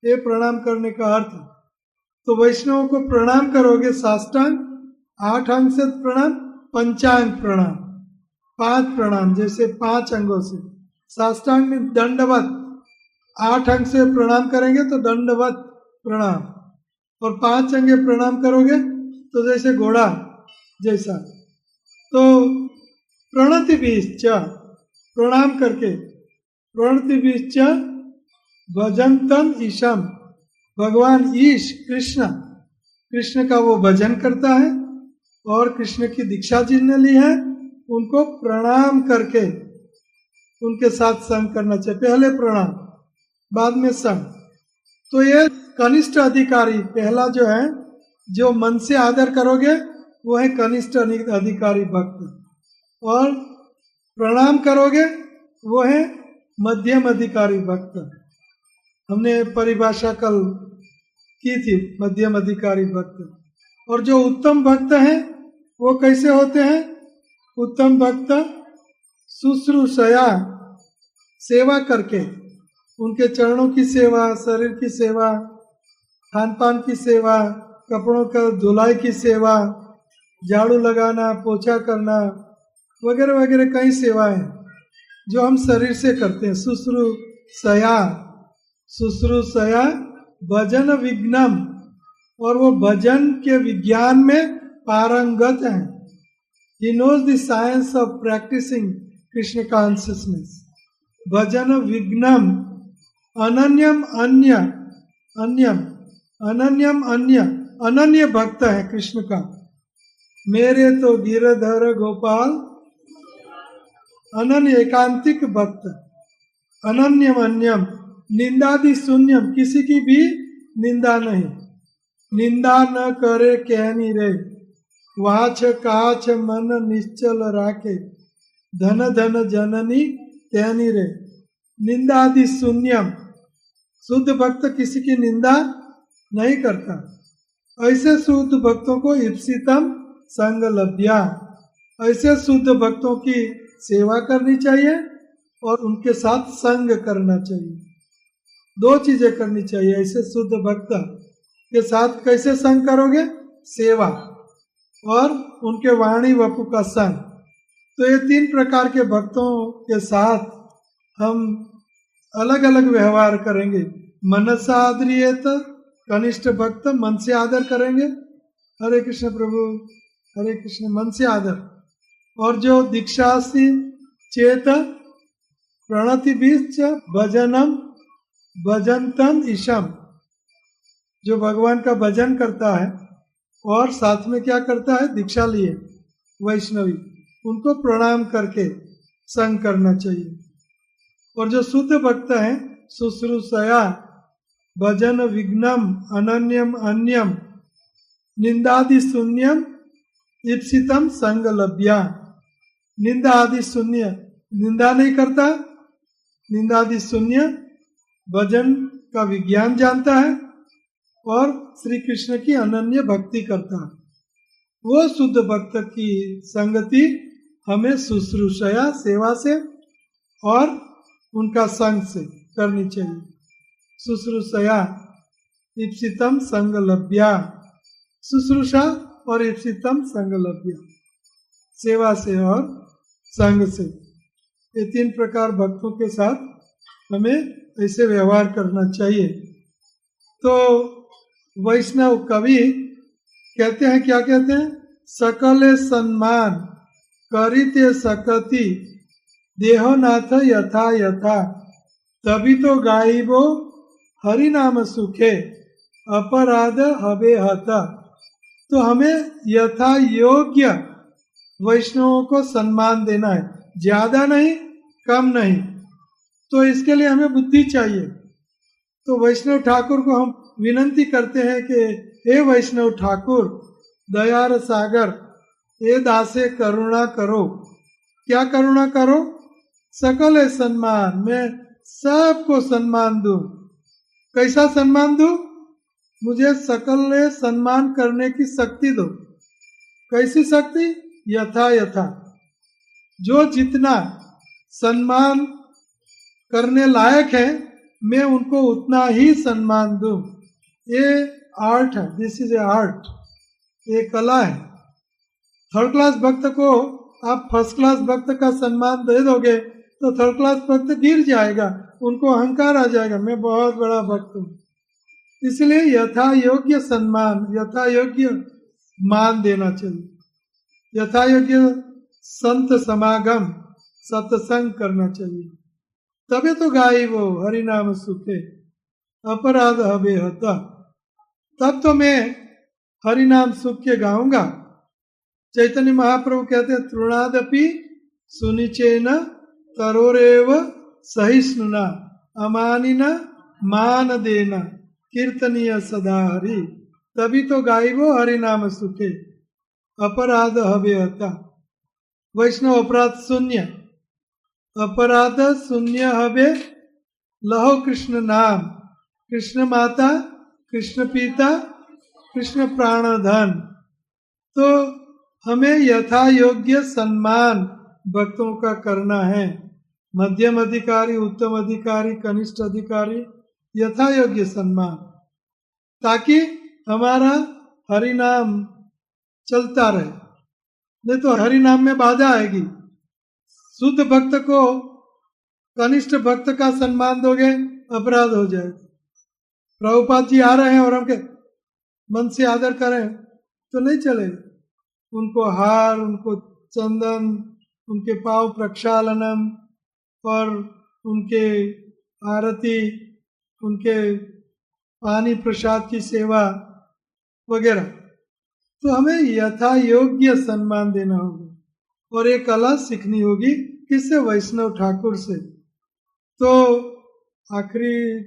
[SPEAKER 2] ये प्रणाम करने का अर्थ है। तो वैष्णवों को प्रणाम करोगे, साष्टांग 8 अंग से प्रणाम, पंचांग प्रणाम 5 प्रणाम, जैसे 5 अंगों से। साष्टांग में दंडवत 8 अंग से प्रणाम करेंगे तो दंडवत प्रणाम, और 5 अंगे प्रणाम करोगे तो जैसे घोड़ा जैसा। तो प्रणति बीच, प्रणाम करके, प्रणति बीच भजंतम ईशम, भगवान ईश कृष्ण, कृष्ण का वो भजन करता है। और कृष्ण की दीक्षा जिनने ली है उनको प्रणाम करके उनके साथ संग करना चाहिए। पहले प्रणाम, बाद में संग। तो ये कनिष्ठ अधिकारी, पहला जो है, जो मन से आदर करोगे वो है कनिष्ठ अधिकारी भक्त, और प्रणाम करोगे वो है मध्यम अधिकारी भक्त। हमने परिभाषा कल की थी, मध्यम अधिकारी भक्त। और जो उत्तम भक्त हैं वो कैसे होते हैं? उत्तम भक्त शुश्रूषया, सेवा करके, उनके चरणों की सेवा, शरीर की सेवा, खान पान की सेवा, कपड़ों का धुलाई की सेवा, झाड़ू लगाना, पोछा करना, वगैरह वगैरह कई सेवाएं जो हम शरीर से करते हैं। शुश्रूषया, शुश्रूषया भजन विघ्नम, और वो भजन के विज्ञान में पारंगत हैं। He knows the science of practicing Krishna consciousness. भजन विघ्नम अनन्यम अन्य, अन्यम अनन्यम अन्य, अनन्य भक्त है कृष्ण का। मेरे तो गिरधर गोपाल, अनन्य एकांतिक भक्त। अनन्यम अन्यम निंदादि शून्यम, किसी की भी निंदा नहीं, निंदा न करे कहनी रे, वाछ काछ मन निश्चल राखे, धन धन जननी तेनी रे। निंदादि शून्यम, शुद्ध भक्त किसी की निंदा नहीं करता। ऐसे शुद्ध भक्तों को इप्सितम संग लभ्या, ऐसे शुद्ध भक्तों की सेवा करनी चाहिए और उनके साथ संग करना चाहिए। दो चीजें करनी चाहिए ऐसे शुद्ध भक्त के साथ। कैसे संग करोगे? सेवा और उनके वाणी वपु का संग। तो ये तीन प्रकार के भक्तों के साथ हम अलग अलग व्यवहार करेंगे। मनसा आदरियत, कनिष्ठ भक्त मन से आदर करेंगे, हरे कृष्ण प्रभु हरे कृष्ण मन से आदर। और जो दीक्षासी चेत प्रणति बीच भजनम भजनतम ईशम, जो भगवान का भजन करता है और साथ में क्या करता है? दीक्षा लिए वैष्णवी, उनको प्रणाम करके संग करना चाहिए। और जो शुद्ध भक्त हैं शुश्रूषया भजन विघ्नम अनन्यम अन्यम निंदादि शून्यम इप्सितम संग लभ्या। निंदा आदि शून्य, निंदा नहीं करता, निंदादि शून्य, भजन का विज्ञान जानता है और श्री कृष्ण की अनन्य भक्ति करता है। वो शुद्ध भक्त की संगति हमें शुश्रूषया सेवा से और उनका संग से करनी चाहिए। शुश्रूषया इप्सितम संग लभ्या, शुश्रूषा और इप्सितम संग लभ्या, सेवा से और संग से। ये तीन प्रकार भक्तों के साथ हमें ऐसे व्यवहार करना चाहिए। तो वैष्णव कवि कहते हैं, क्या कहते हैं? सकले सम्मान करिते सकति देहोनाथ यथा यथा, तभी तो गाइबो हरि नाम सुखे अपराध हबे हता। तो हमें यथा योग्य वैष्णवों को सम्मान देना है, ज्यादा नहीं कम नहीं। तो इसके लिए हमें बुद्धि चाहिए। तो वैष्णव ठाकुर को हम विनंती करते हैं कि हे वैष्णव ठाकुर दयार सागर, हे दासे करुणा करो। क्या करुणा करो? सकल सम्मान, मैं सबको सम्मान दूं। कैसा सम्मान दूं? मुझे सकल सम्मान करने की शक्ति दो। कैसी शक्ति? यथा यथा, जो जितना सम्मान करने लायक है मैं उनको उतना ही सम्मान दूं। ये आर्ट है, दिस इज ए आर्ट, ये कला है। थर्ड क्लास भक्त को आप फर्स्ट क्लास भक्त का सम्मान दे दोगे तो थर्ड क्लास भक्त गिर जाएगा, उनको अहंकार आ जाएगा, मैं बहुत बड़ा भक्त हूँ। इसलिए यथा योग्य सम्मान, यथा योग्य मान देना चाहिए। यथा योग्य संत समागम सत्संग करना चाहिए, तभी तो गाइबो हरि नाम सुखे अपराध हबे हता। तब तो मैं हरि नाम सुख के गाऊंगा। चैतन्य महाप्रभु कहते हैं तृणादपि सुनिचेन तरोरेव सहिष्णुना अमानिना मान देना कीर्तनीय सदा हरि, तभी तो गाइबो हरि नाम सुखे अपराध हबे हता। वैष्णव अपराध शून्य, अपराध शून्य हबे लहो कृष्ण नाम, कृष्ण माता कृष्ण पिता कृष्ण प्राणधन। तो हमें यथा योग्य सम्मान भक्तों का करना है। मध्यम अधिकारी, उत्तम अधिकारी, कनिष्ठ अधिकारी, यथा योग्य सम्मान, ताकि हमारा हरि नाम चलता रहे। नहीं तो हरि नाम में बाधा आएगी। शुद्ध भक्त को कनिष्ठ भक्त का सम्मान दोगे अपराध हो जाएगा। प्रभुपाद जी आ रहे हैं और हम के मन से आदर करें तो नहीं चलेगा। उनको हार, उनको चंदन, उनके पाव प्रक्षालनम और उनके आरती, उनके पानी प्रसाद की सेवा वगैरह, तो हमें यथा योग्य सम्मान देना होगा। और एक कला सीखनी होगी किससे? वैष्णव ठाकुर से। तो आखिरी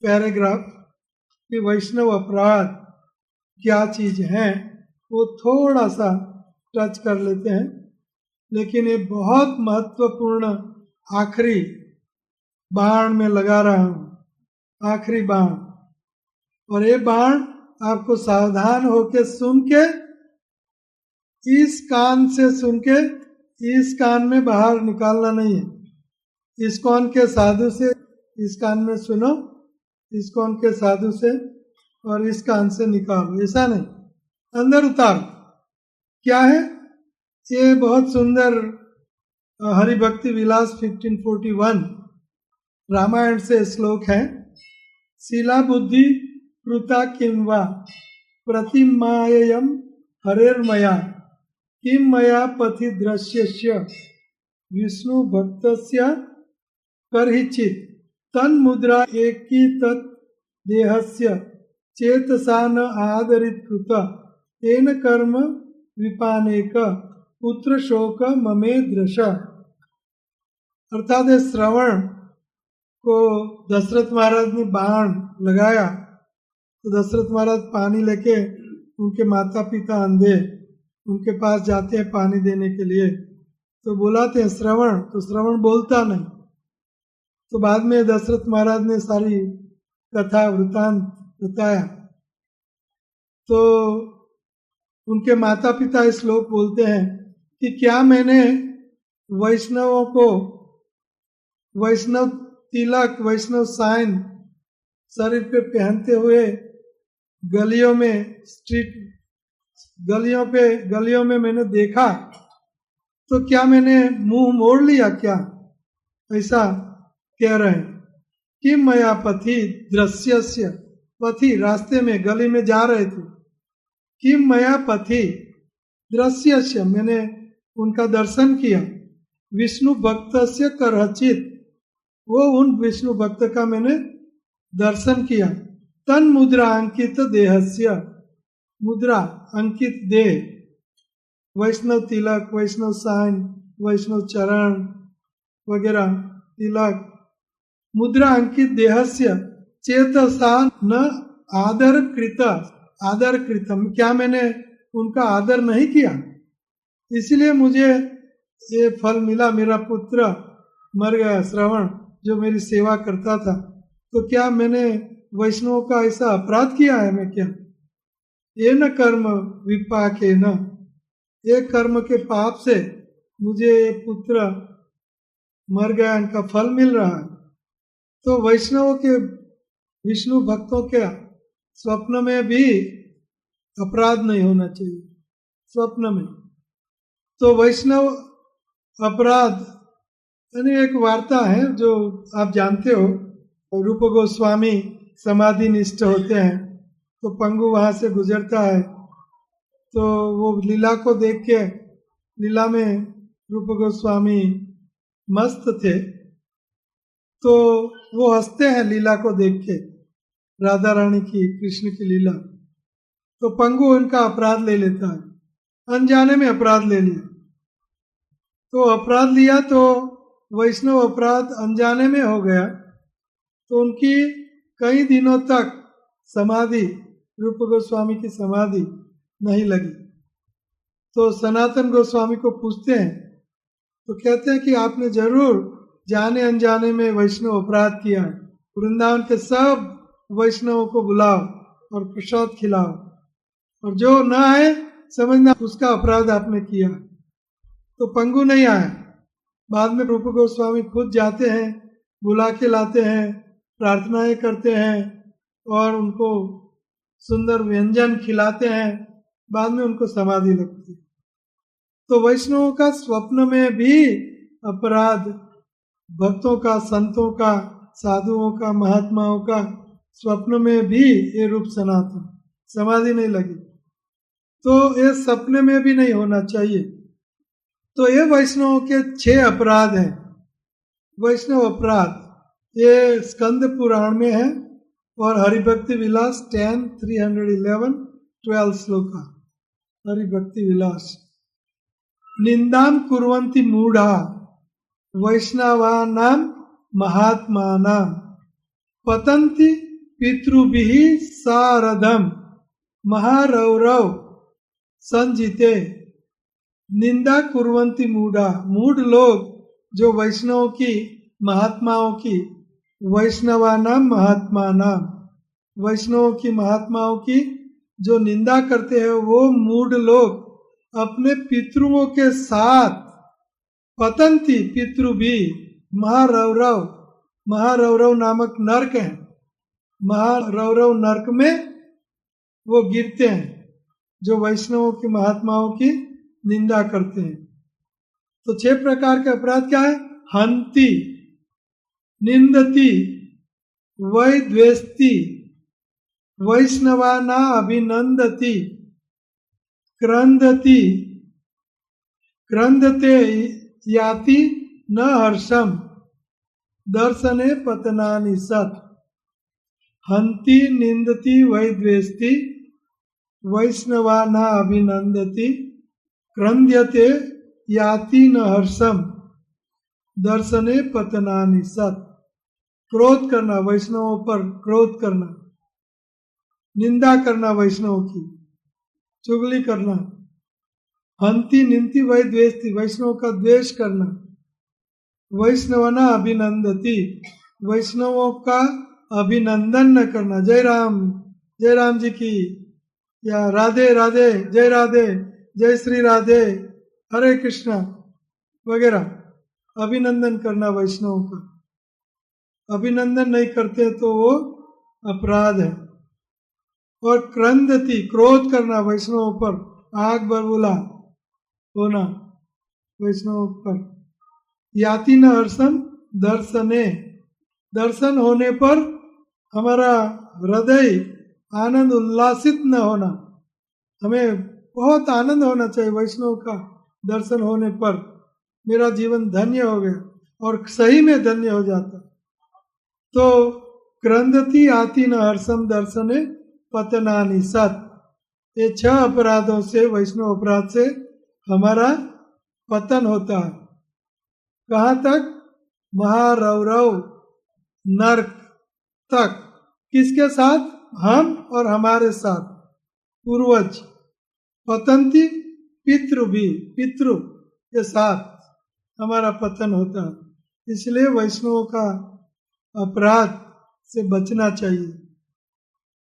[SPEAKER 2] पैराग्राफ कि वैष्णव अपराध क्या चीज है, वो थोड़ा सा टच कर लेते हैं, लेकिन ये बहुत महत्वपूर्ण आखिरी बाण में लगा रहा हूं, आखिरी बाण। और ये बाण आपको सावधान होके सुन के, इस कान से सुन के इस कान में बाहर निकालना नहीं है। इस्कॉन के साधु से इस कान में सुनो, इस्कॉन के साधु से और इस कान से निकालो, ऐसा नहीं, अंदर उतारो। क्या है ये? बहुत सुंदर हरिभक्ति विलास 1541 रामायण से श्लोक है। शिला बुद्धि कृता किम वा प्रतिमाययम हरेर्मया किम मया पथि दृश्यस्य विष्णु भक्तस्य करहिचित तन मुद्रा एकी तत् देहस्य चेतसा न आदरित कृत तेन कर्म विपानेक पुत्र शोक ममे दृश। अर्थात श्रवण को दशरथ महाराज ने बाण लगाया तो दशरथ महाराज पानी लेके, उनके माता पिता अंधे उनके पास जाते हैं पानी देने के लिए, तो बुलाते हैं श्रवण, तो श्रवण बोलता नहीं। तो बाद में दशरथ महाराज ने सारी कथा वृतांत बताया, तो उनके माता पिता इस श्लोक बोलते हैं कि क्या मैंने वैष्णवों को वैष्णव तिलक, वैष्णव साइन शरीर पे पहनते हुए गलियों में, स्ट्रीट गलियों में मैंने देखा, तो क्या मैंने मुंह मोड़ लिया क्या? ऐसा कह रहे हैं कि मया पथि दृश्यस्य, पथि रास्ते में गली में जा रहे थे, कि मया पथि दृश्यस्य, मैंने उनका दर्शन किया, विष्णु भक्तस्य करहचित, वो उन विष्णु भक्त का मैंने दर्शन किया, तन मुद्रा अंकित देहस्य, मुद्रा अंकित देह, वैष्णव तिलक, वैष्णव साइन, वैष्णव चरण वगैरह तिलक, मुद्रा अंकित देहस्य चेतसा न आदर कृत, आदर कृतम, क्या मैंने उनका आदर नहीं किया, इसलिए मुझे ये फल मिला, मेरा पुत्र मर गया श्रवण जो मेरी सेवा करता था। तो क्या मैंने वैष्णव का ऐसा अपराध किया है मैं क्या? ये न कर्म विपाके न, ये कर्म के पाप से मुझे पुत्र मर गया, इनका फल मिल रहा है। तो वैष्णव के, विष्णु भक्तों के स्वप्न में भी अपराध नहीं होना चाहिए, स्वप्न में। तो वैष्णव अपराध यानी एक वार्ता है जो आप जानते हो, रूप गोस्वामी समाधि निष्ठ होते हैं, तो पंगु वहां से गुजरता है, तो वो लीला को देख के, लीला में रूप गोस्वामी मस्त थे, तो वो हंसते हैं लीला को देख के, राधा रानी की, कृष्ण की लीला। तो पंगु उनका अपराध ले लेता है, अनजाने में अपराध ले लिया। तो अपराध लिया तो वैष्णव अपराध अनजाने में हो गया, तो उनकी कई दिनों तक समाधि, रूप गोस्वामी की समाधि नहीं लगी। तो सनातन गोस्वामी को पूछते हैं, तो कहते हैं कि आपने जरूर जाने अनजाने में वैष्णव अपराध किया है, वृंदावन के सब वैष्णवों को बुलाओ और प्रसाद खिलाओ, और जो न आए समझना उसका अपराध आपने किया। तो पंगु नहीं आया। बाद में रूप गोस्वामी खुद जाते हैं, बुला के लाते हैं, प्रार्थनाएं करते हैं और उनको सुंदर व्यंजन खिलाते हैं, बाद में उनको समाधि लगती है। तो वैष्णवों का स्वप्न में भी अपराध, भक्तों का, संतों का, साधुओं का, महात्माओं का स्वप्न में भी ये रूप सनातन, समाधि नहीं लगी, तो ये सपने में भी नहीं होना चाहिए। तो ये वैष्णवों के 6 अपराध हैं। वैष्णव अपराध ये स्कंद पुराण में है और हरिभक्ति विलास 10:311 12 श्लोका हरिभक्ति विलास। निंदाम कुर्वन्ति मूढ़ा वैष्णवानां महात्मानां पतन्ति पितृभिः सारधम महारौरव संजिते निंदा कुर्वन्ति मूढ़ा, मूढ़ लोग जो वैष्णवों की, महात्माओं की, वैष्णवानाम महात्मानाम, वैष्णवों की, महात्माओं की जो निंदा करते हैं वो मूढ़ लोग अपने पितृओं के साथ पतंती, पितृ भी महारौरव, महारौरव नामक नरक है, महारौरव नरक में वो गिरते हैं जो वैष्णवों की, महात्माओं की निंदा करते हैं। तो 6 प्रकार के अपराध क्या है? हंति, निंदती, वैद्वेष्टि, वैष्णवाना अभिनंदति, क्रंदति, क्रंदते याति न हर्षम, दर्शने पतनानि सत्। हंति, निंदति, वैद्वेष्टि, वैष्णवाना अभिनंदति, क्रंद्यते याति न हर्षम, दर्शने पतनानि सत्। क्रोध करना, वैष्णवों पर क्रोध करना, निंदा करना वैष्णवों की, चुगली करना। हंति, निंति, वैद्वेष्टि, वैष्णव का द्वेष करना। वैष्णवना अभिनंदति, वैष्णवों का अभिनंदन न करना। जय राम जी की, या राधे राधे, जय राधे, जय श्री राधे, हरे कृष्णा वगैरह अभिनंदन करना वैष्णवों का। अभिनंदन नहीं करते तो वो अपराध है। और क्रंदति, क्रोध करना वैष्णवों पर, आग बबूला होना वैष्णवों पर। याति न हर्षम, दर्शने, दर्शन होने पर हमारा हृदय आनंद उल्लासित न होना। हमें बहुत आनंद होना चाहिए वैष्णव का दर्शन होने पर। मेरा जीवन धन्य हो गया, और सही में धन्य हो जाता। तो क्रंदति आति न हर्षम दर्शने पतनानि सत्। ये 6 अपराधों से, वैष्णव अपराध से हमारा पतन होता है। कहाँ तक? महारौरव नरक तक। किसके साथ? हम और हमारे साथ पूर्वज। पतंती, पितृ भी, पितृ के साथ हमारा पतन होता है। इसलिए वैष्णवों का अपराध से बचना चाहिए।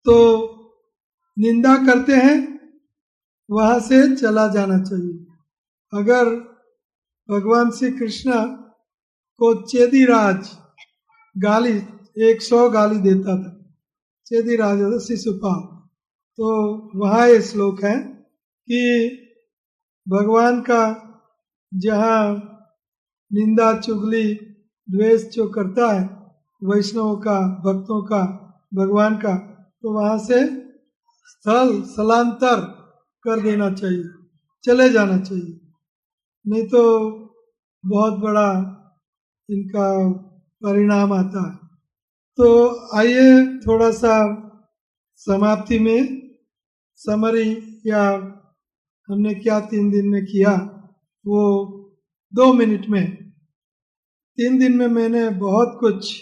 [SPEAKER 2] तो निंदा करते हैं वहां से चला जाना चाहिए। अगर भगवान श्री कृष्ण को चेदीराज गाली, 100 गाली देता था, चेदीराज होता शिशुपाल, तो वहाँ ये श्लोक है कि भगवान का जहाँ निंदा, चुगली, द्वेष जो करता है वैष्णवों का, भक्तों का, भगवान का, तो वहाँ से स्थलांतर कर देना चाहिए, चले जाना चाहिए, नहीं तो बहुत बड़ा इनका परिणाम आता है। तो आइए थोड़ा सा समाप्ति में समरी, या हमने क्या 3 दिन में किया वो 2 मिनट में। 3 दिन में मैंने बहुत कुछ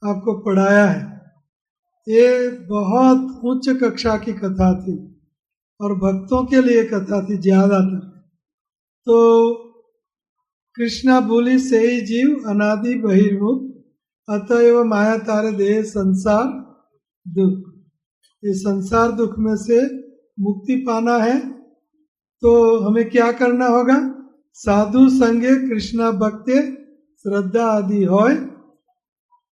[SPEAKER 2] आपको पढ़ाया है। ये बहुत उच्च कक्षा की कथा थी और भक्तों के लिए कथा थी ज्यादातर। तो कृष्णा बोली से ही जीव अनादि बहिर्मुख, अतएव माया तारे देह संसार दुख। ये संसार दुख में से मुक्ति पाना है तो हमें क्या करना होगा? साधु संगे कृष्णा भक्ते श्रद्धा आदि होय,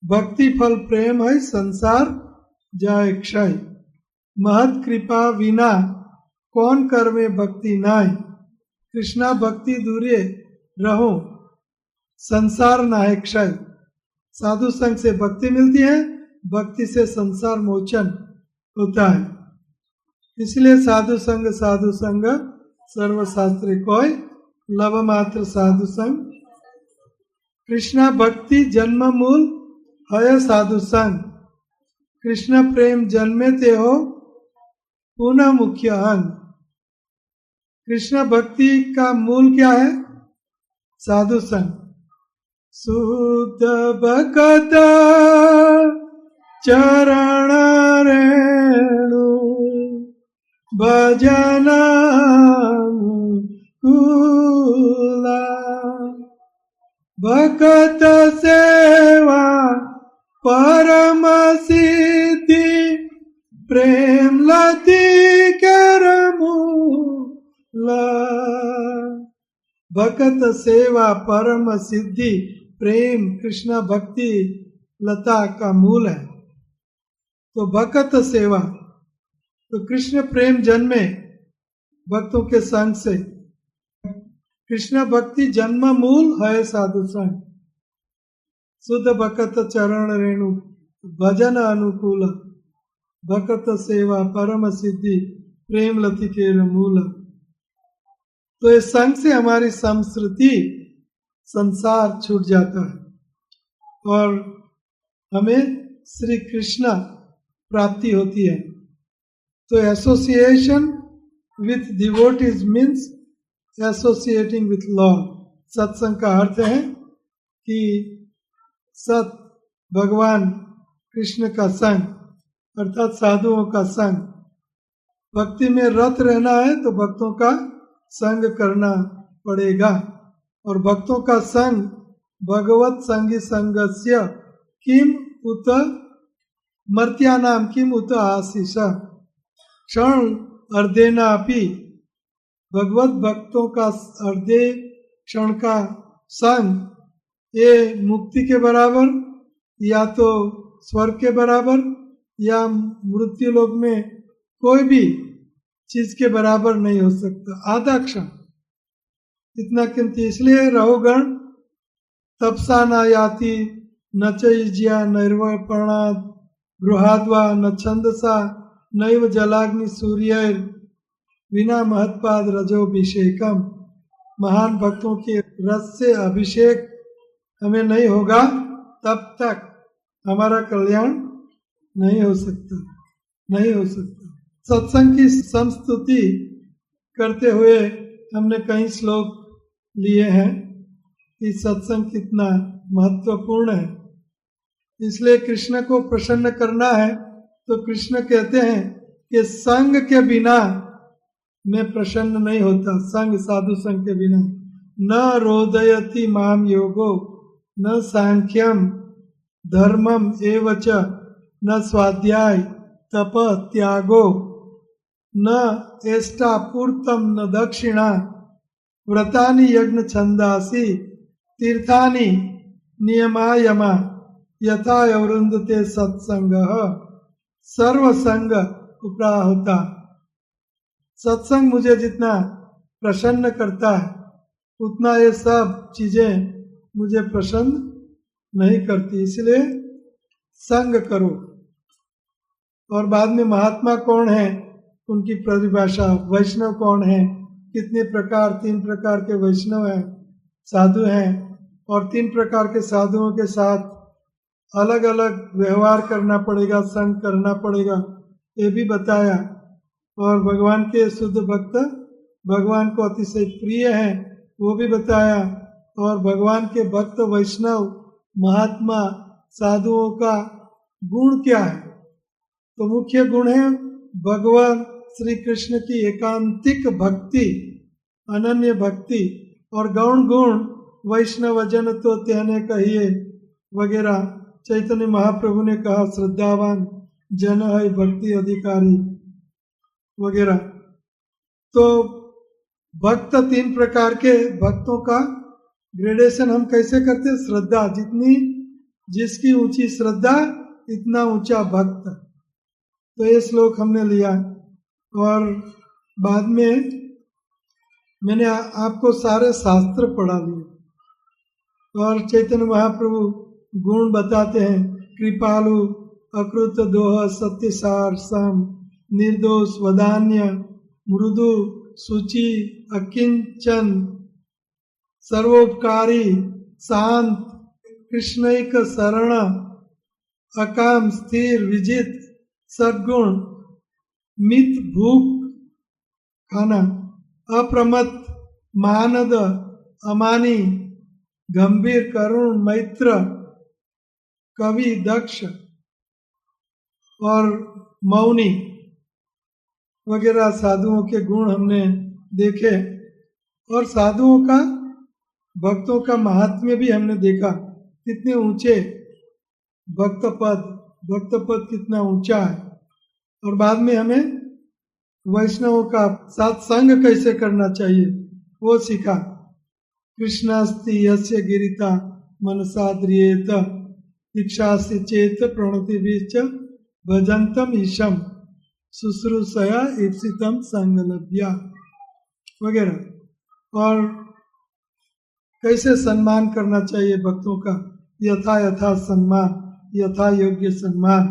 [SPEAKER 2] भक्ति फल प्रेम है संसार जाय क्षय। महत कृपा विना कौन कर में भक्ति नाय, कृष्णा भक्ति दूरे रहो संसार नाय क्षय। साधु संग से भक्ति मिलती है, भक्ति से संसार मोचन होता है। इसलिए साधु संग सर्वशास्त्र कोय, लव मात्र साधु संग। कृष्णा भक्ति जन्म मूल है साधु संग, कृष्ण प्रेम जन्मे ते हो पुनः मुख्य अंग। कृष्ण भक्ति का मूल क्या है? साधु संग। शुद्ध भक्त चरण रेणु भजन भगत सेवा परम सिद्धि प्रेम लती कर मूला। भगत सेवा परम सिद्धि प्रेम कृष्ण भक्ति लता का मूल है। तो भगत सेवा, तो कृष्ण प्रेम जन्मे भक्तों के संग से। कृष्ण भक्ति जन्म मूल है साधु संग। शुद्ध भगत चरण रेणु भजन अनुकूल। भगत सेवा परम सिद्धि प्रेम लतिकेर मूल। तो इस संग से हमारी संस्कृति संसार छूट जाता है और हमें श्री कृष्ण प्राप्ति होती है। तो association with devotees means associating with Lord. सत्संग का अर्थ है कि सत भगवान कृष्ण का संग, अर्थात साधुओं का संग। भक्ति में रत रहना है तो भक्तों का संग करना पड़ेगा। और भक्तों का संग भगवत संगी संगस्य किम उत मर्त्यानाम किम उत आशीष क्षण अर्धेनापि। भगवत भक्तों का अर्धे क्षण का संग ये मुक्ति के बराबर या तो स्वर्ग के बराबर या मृत्यु लोक में कोई भी चीज के बराबर नहीं हो सकता। आधा क्षण इतना कीमती। इसलिए रहोगण तपसा न याति न चैज्या नैर्वपणात् गृहाद्वा न छंदसा नैव जलाग्नि सूर्य बिना महत्पाद रजोभिषेकम। महान भक्तों के रस से अभिषेक हमें नहीं होगा तब तक हमारा कल्याण नहीं हो सकता, नहीं हो सकता। सत्संग की संस्तुति करते हुए हमने कई श्लोक लिए हैं कि सत्संग कितना महत्वपूर्ण है। इसलिए कृष्ण को प्रसन्न करना है तो कृष्ण कहते हैं कि संग के बिना मैं प्रसन्न नहीं होता। संग साधु संग के बिना न रोदयति माम योगो न सांख्यम धर्मम एवच न स्वाध्याय तप त्यागो न एष्टापूर्तम न दक्षिणा व्रतानि यज्ञ छंदासी तीर्थानि नियमायमा यथा अवरुंधते सत्संग सर्वसंग उपराहुता। सत्संग मुझे जितना प्रसन्न करता है उतना ये सब चीजें मुझे प्रसन्न नहीं करती। इसलिए संग करो। और बाद में महात्मा कौन है उनकी परिभाषा, वैष्णव कौन है, कितने प्रकार, 3 प्रकार के वैष्णव हैं, साधु हैं। और 3 प्रकार के साधुओं के साथ अलग अलग व्यवहार करना पड़ेगा, संग करना पड़ेगा, ये भी बताया। और भगवान के शुद्ध भक्त भगवान को अतिशय प्रिय हैं वो भी बताया। और भगवान के भक्त वैष्णव महात्मा साधुओं का गुण क्या है, तो मुख्य गुण है भगवान श्री कृष्ण की एकांतिक भक्ति, अनन्य भक्ति। और गौण गुण वैष्णव जन तो तेने कहिए वगैरह। चैतन्य महाप्रभु ने कहा श्रद्धावान जन है भक्ति अधिकारी वगैरह। तो भक्त 3 प्रकार के भक्तों का ग्रेडेशन हम कैसे करते हैं? श्रद्धा, जितनी जिसकी ऊंची श्रद्धा इतना ऊंचा भक्त। तो ये श्लोक हमने लिया। और बाद में मैंने आपको सारे शास्त्र पढ़ा लिए। और चैतन्य महाप्रभु गुण बताते हैं, कृपालु अकृत दोह सत्यसार सम निर्दोष वदान्य मृदु सुचि अकिंचन सर्वोपकारी शांत कृष्णैक शरण अकाम स्थिर विजित सद्गुण मित भूख खाना अप्रमत मानद अमानी गंभीर करुण मैत्र कवि दक्ष और मौनी वगैरह साधुओं के गुण हमने देखे। और साधुओं का भक्तों का महात्म्य भी हमने देखा, कितने ऊंचे भक्त पद कितना ऊंचा है। और बाद में हमें वैष्णवों का सत्संग कैसे करना चाहिए वो सीखा। कृष्णास्ति यस्य गिरिता मनसा द्रियेत दीक्षास्ति चेत प्रणति बीच भजंतम ईशम शुश्रूषया ईप्सितम संगलभ्या वगैरह। और कैसे सम्मान करना चाहिए भक्तों का, यथा यथा सम्मान, यथा योग्य सम्मान।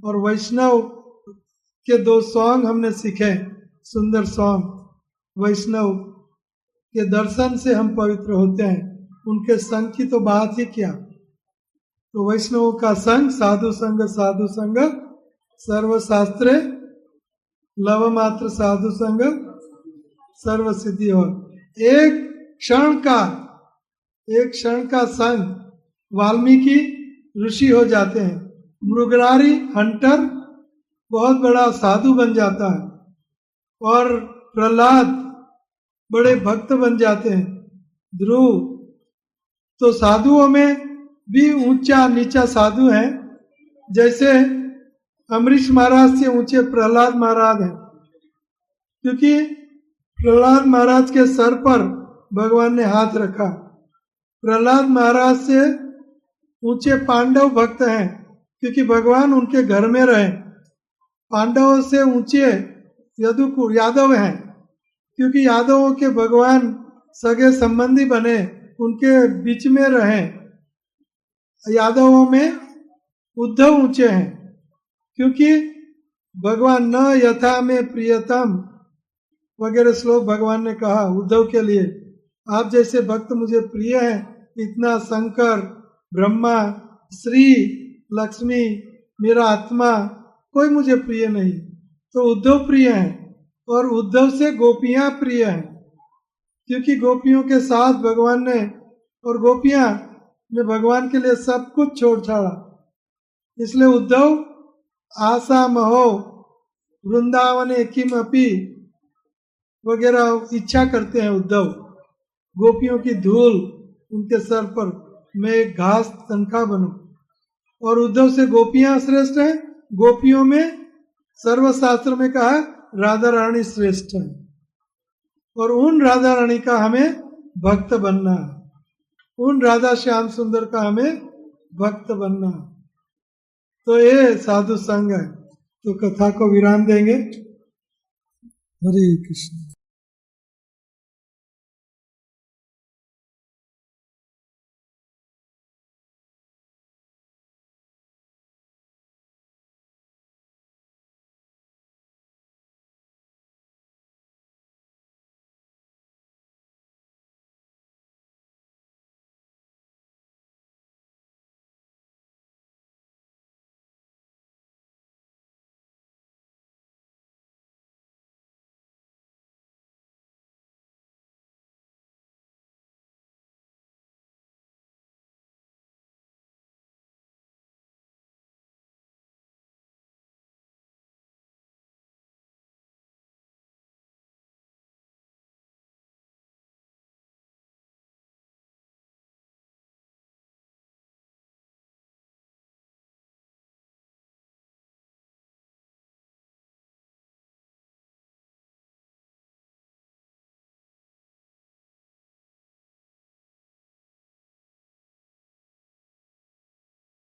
[SPEAKER 2] और वैष्णव के 2 सॉन्ग हमने सीखे, सुंदर सॉन्ग। वैष्णव के दर्शन से हम पवित्र होते हैं, उनके संग की तो बात ही क्या। तो वैष्णवों का संग, साधु संग सर्वशास्त्रे लव मात्र साधु संग सर्व सिद्धि हो। एक क्षण का संग वाल्मीकि ऋषि हो जाते हैं, मृगरारी हंटर बहुत बड़ा साधु बन जाता है, और प्रहलाद बड़े भक्त बन जाते हैं, ध्रुव। तो साधुओं में भी ऊंचा नीचा साधु हैं, जैसे अमरीश महाराज से ऊंचे प्रहलाद महाराज हैं, क्योंकि प्रहलाद महाराज के सर पर भगवान ने हाथ रखा। प्रहलाद महाराज से ऊंचे पांडव भक्त हैं, क्योंकि भगवान उनके घर में रहे। पांडवों से ऊंचे यदुकुल यादव हैं, क्योंकि यादवों के भगवान सगे संबंधी बने, उनके बीच में रहे। यादवों में उद्धव ऊंचे हैं, क्योंकि भगवान न यथा में प्रियतम वगैरह श्लोक भगवान ने कहा उद्धव के लिए, आप जैसे भक्त मुझे प्रिय हैं, इतना शंकर, ब्रह्मा, श्री, लक्ष्मी, मेरा आत्मा कोई मुझे प्रिय नहीं। तो उद्धव प्रिय हैं, और उद्धव से गोपियां प्रिय हैं, क्योंकि गोपियों के साथ भगवान ने, और गोपियां ने भगवान के लिए सब कुछ छोड़ छाड़ा। इसलिए उद्धव आशा महो वृंदावने किम अपी वगैरह इच्छा करते हैं। उद्धव गोपियों की धूल उनके सर पर, मैं एक घास तनखा बनूं। और उद्धव से गोपियां श्रेष्ठ हैं, गोपियों में सर्वशास्त्र में कहा राधा रानी श्रेष्ठ है, और उन राधा रानी का हमें भक्त बनना है, उन राधा श्याम सुंदर का हमें भक्त बनना है। तो ये साधु संग है। तो कथा को विराम देंगे। हरे कृष्ण।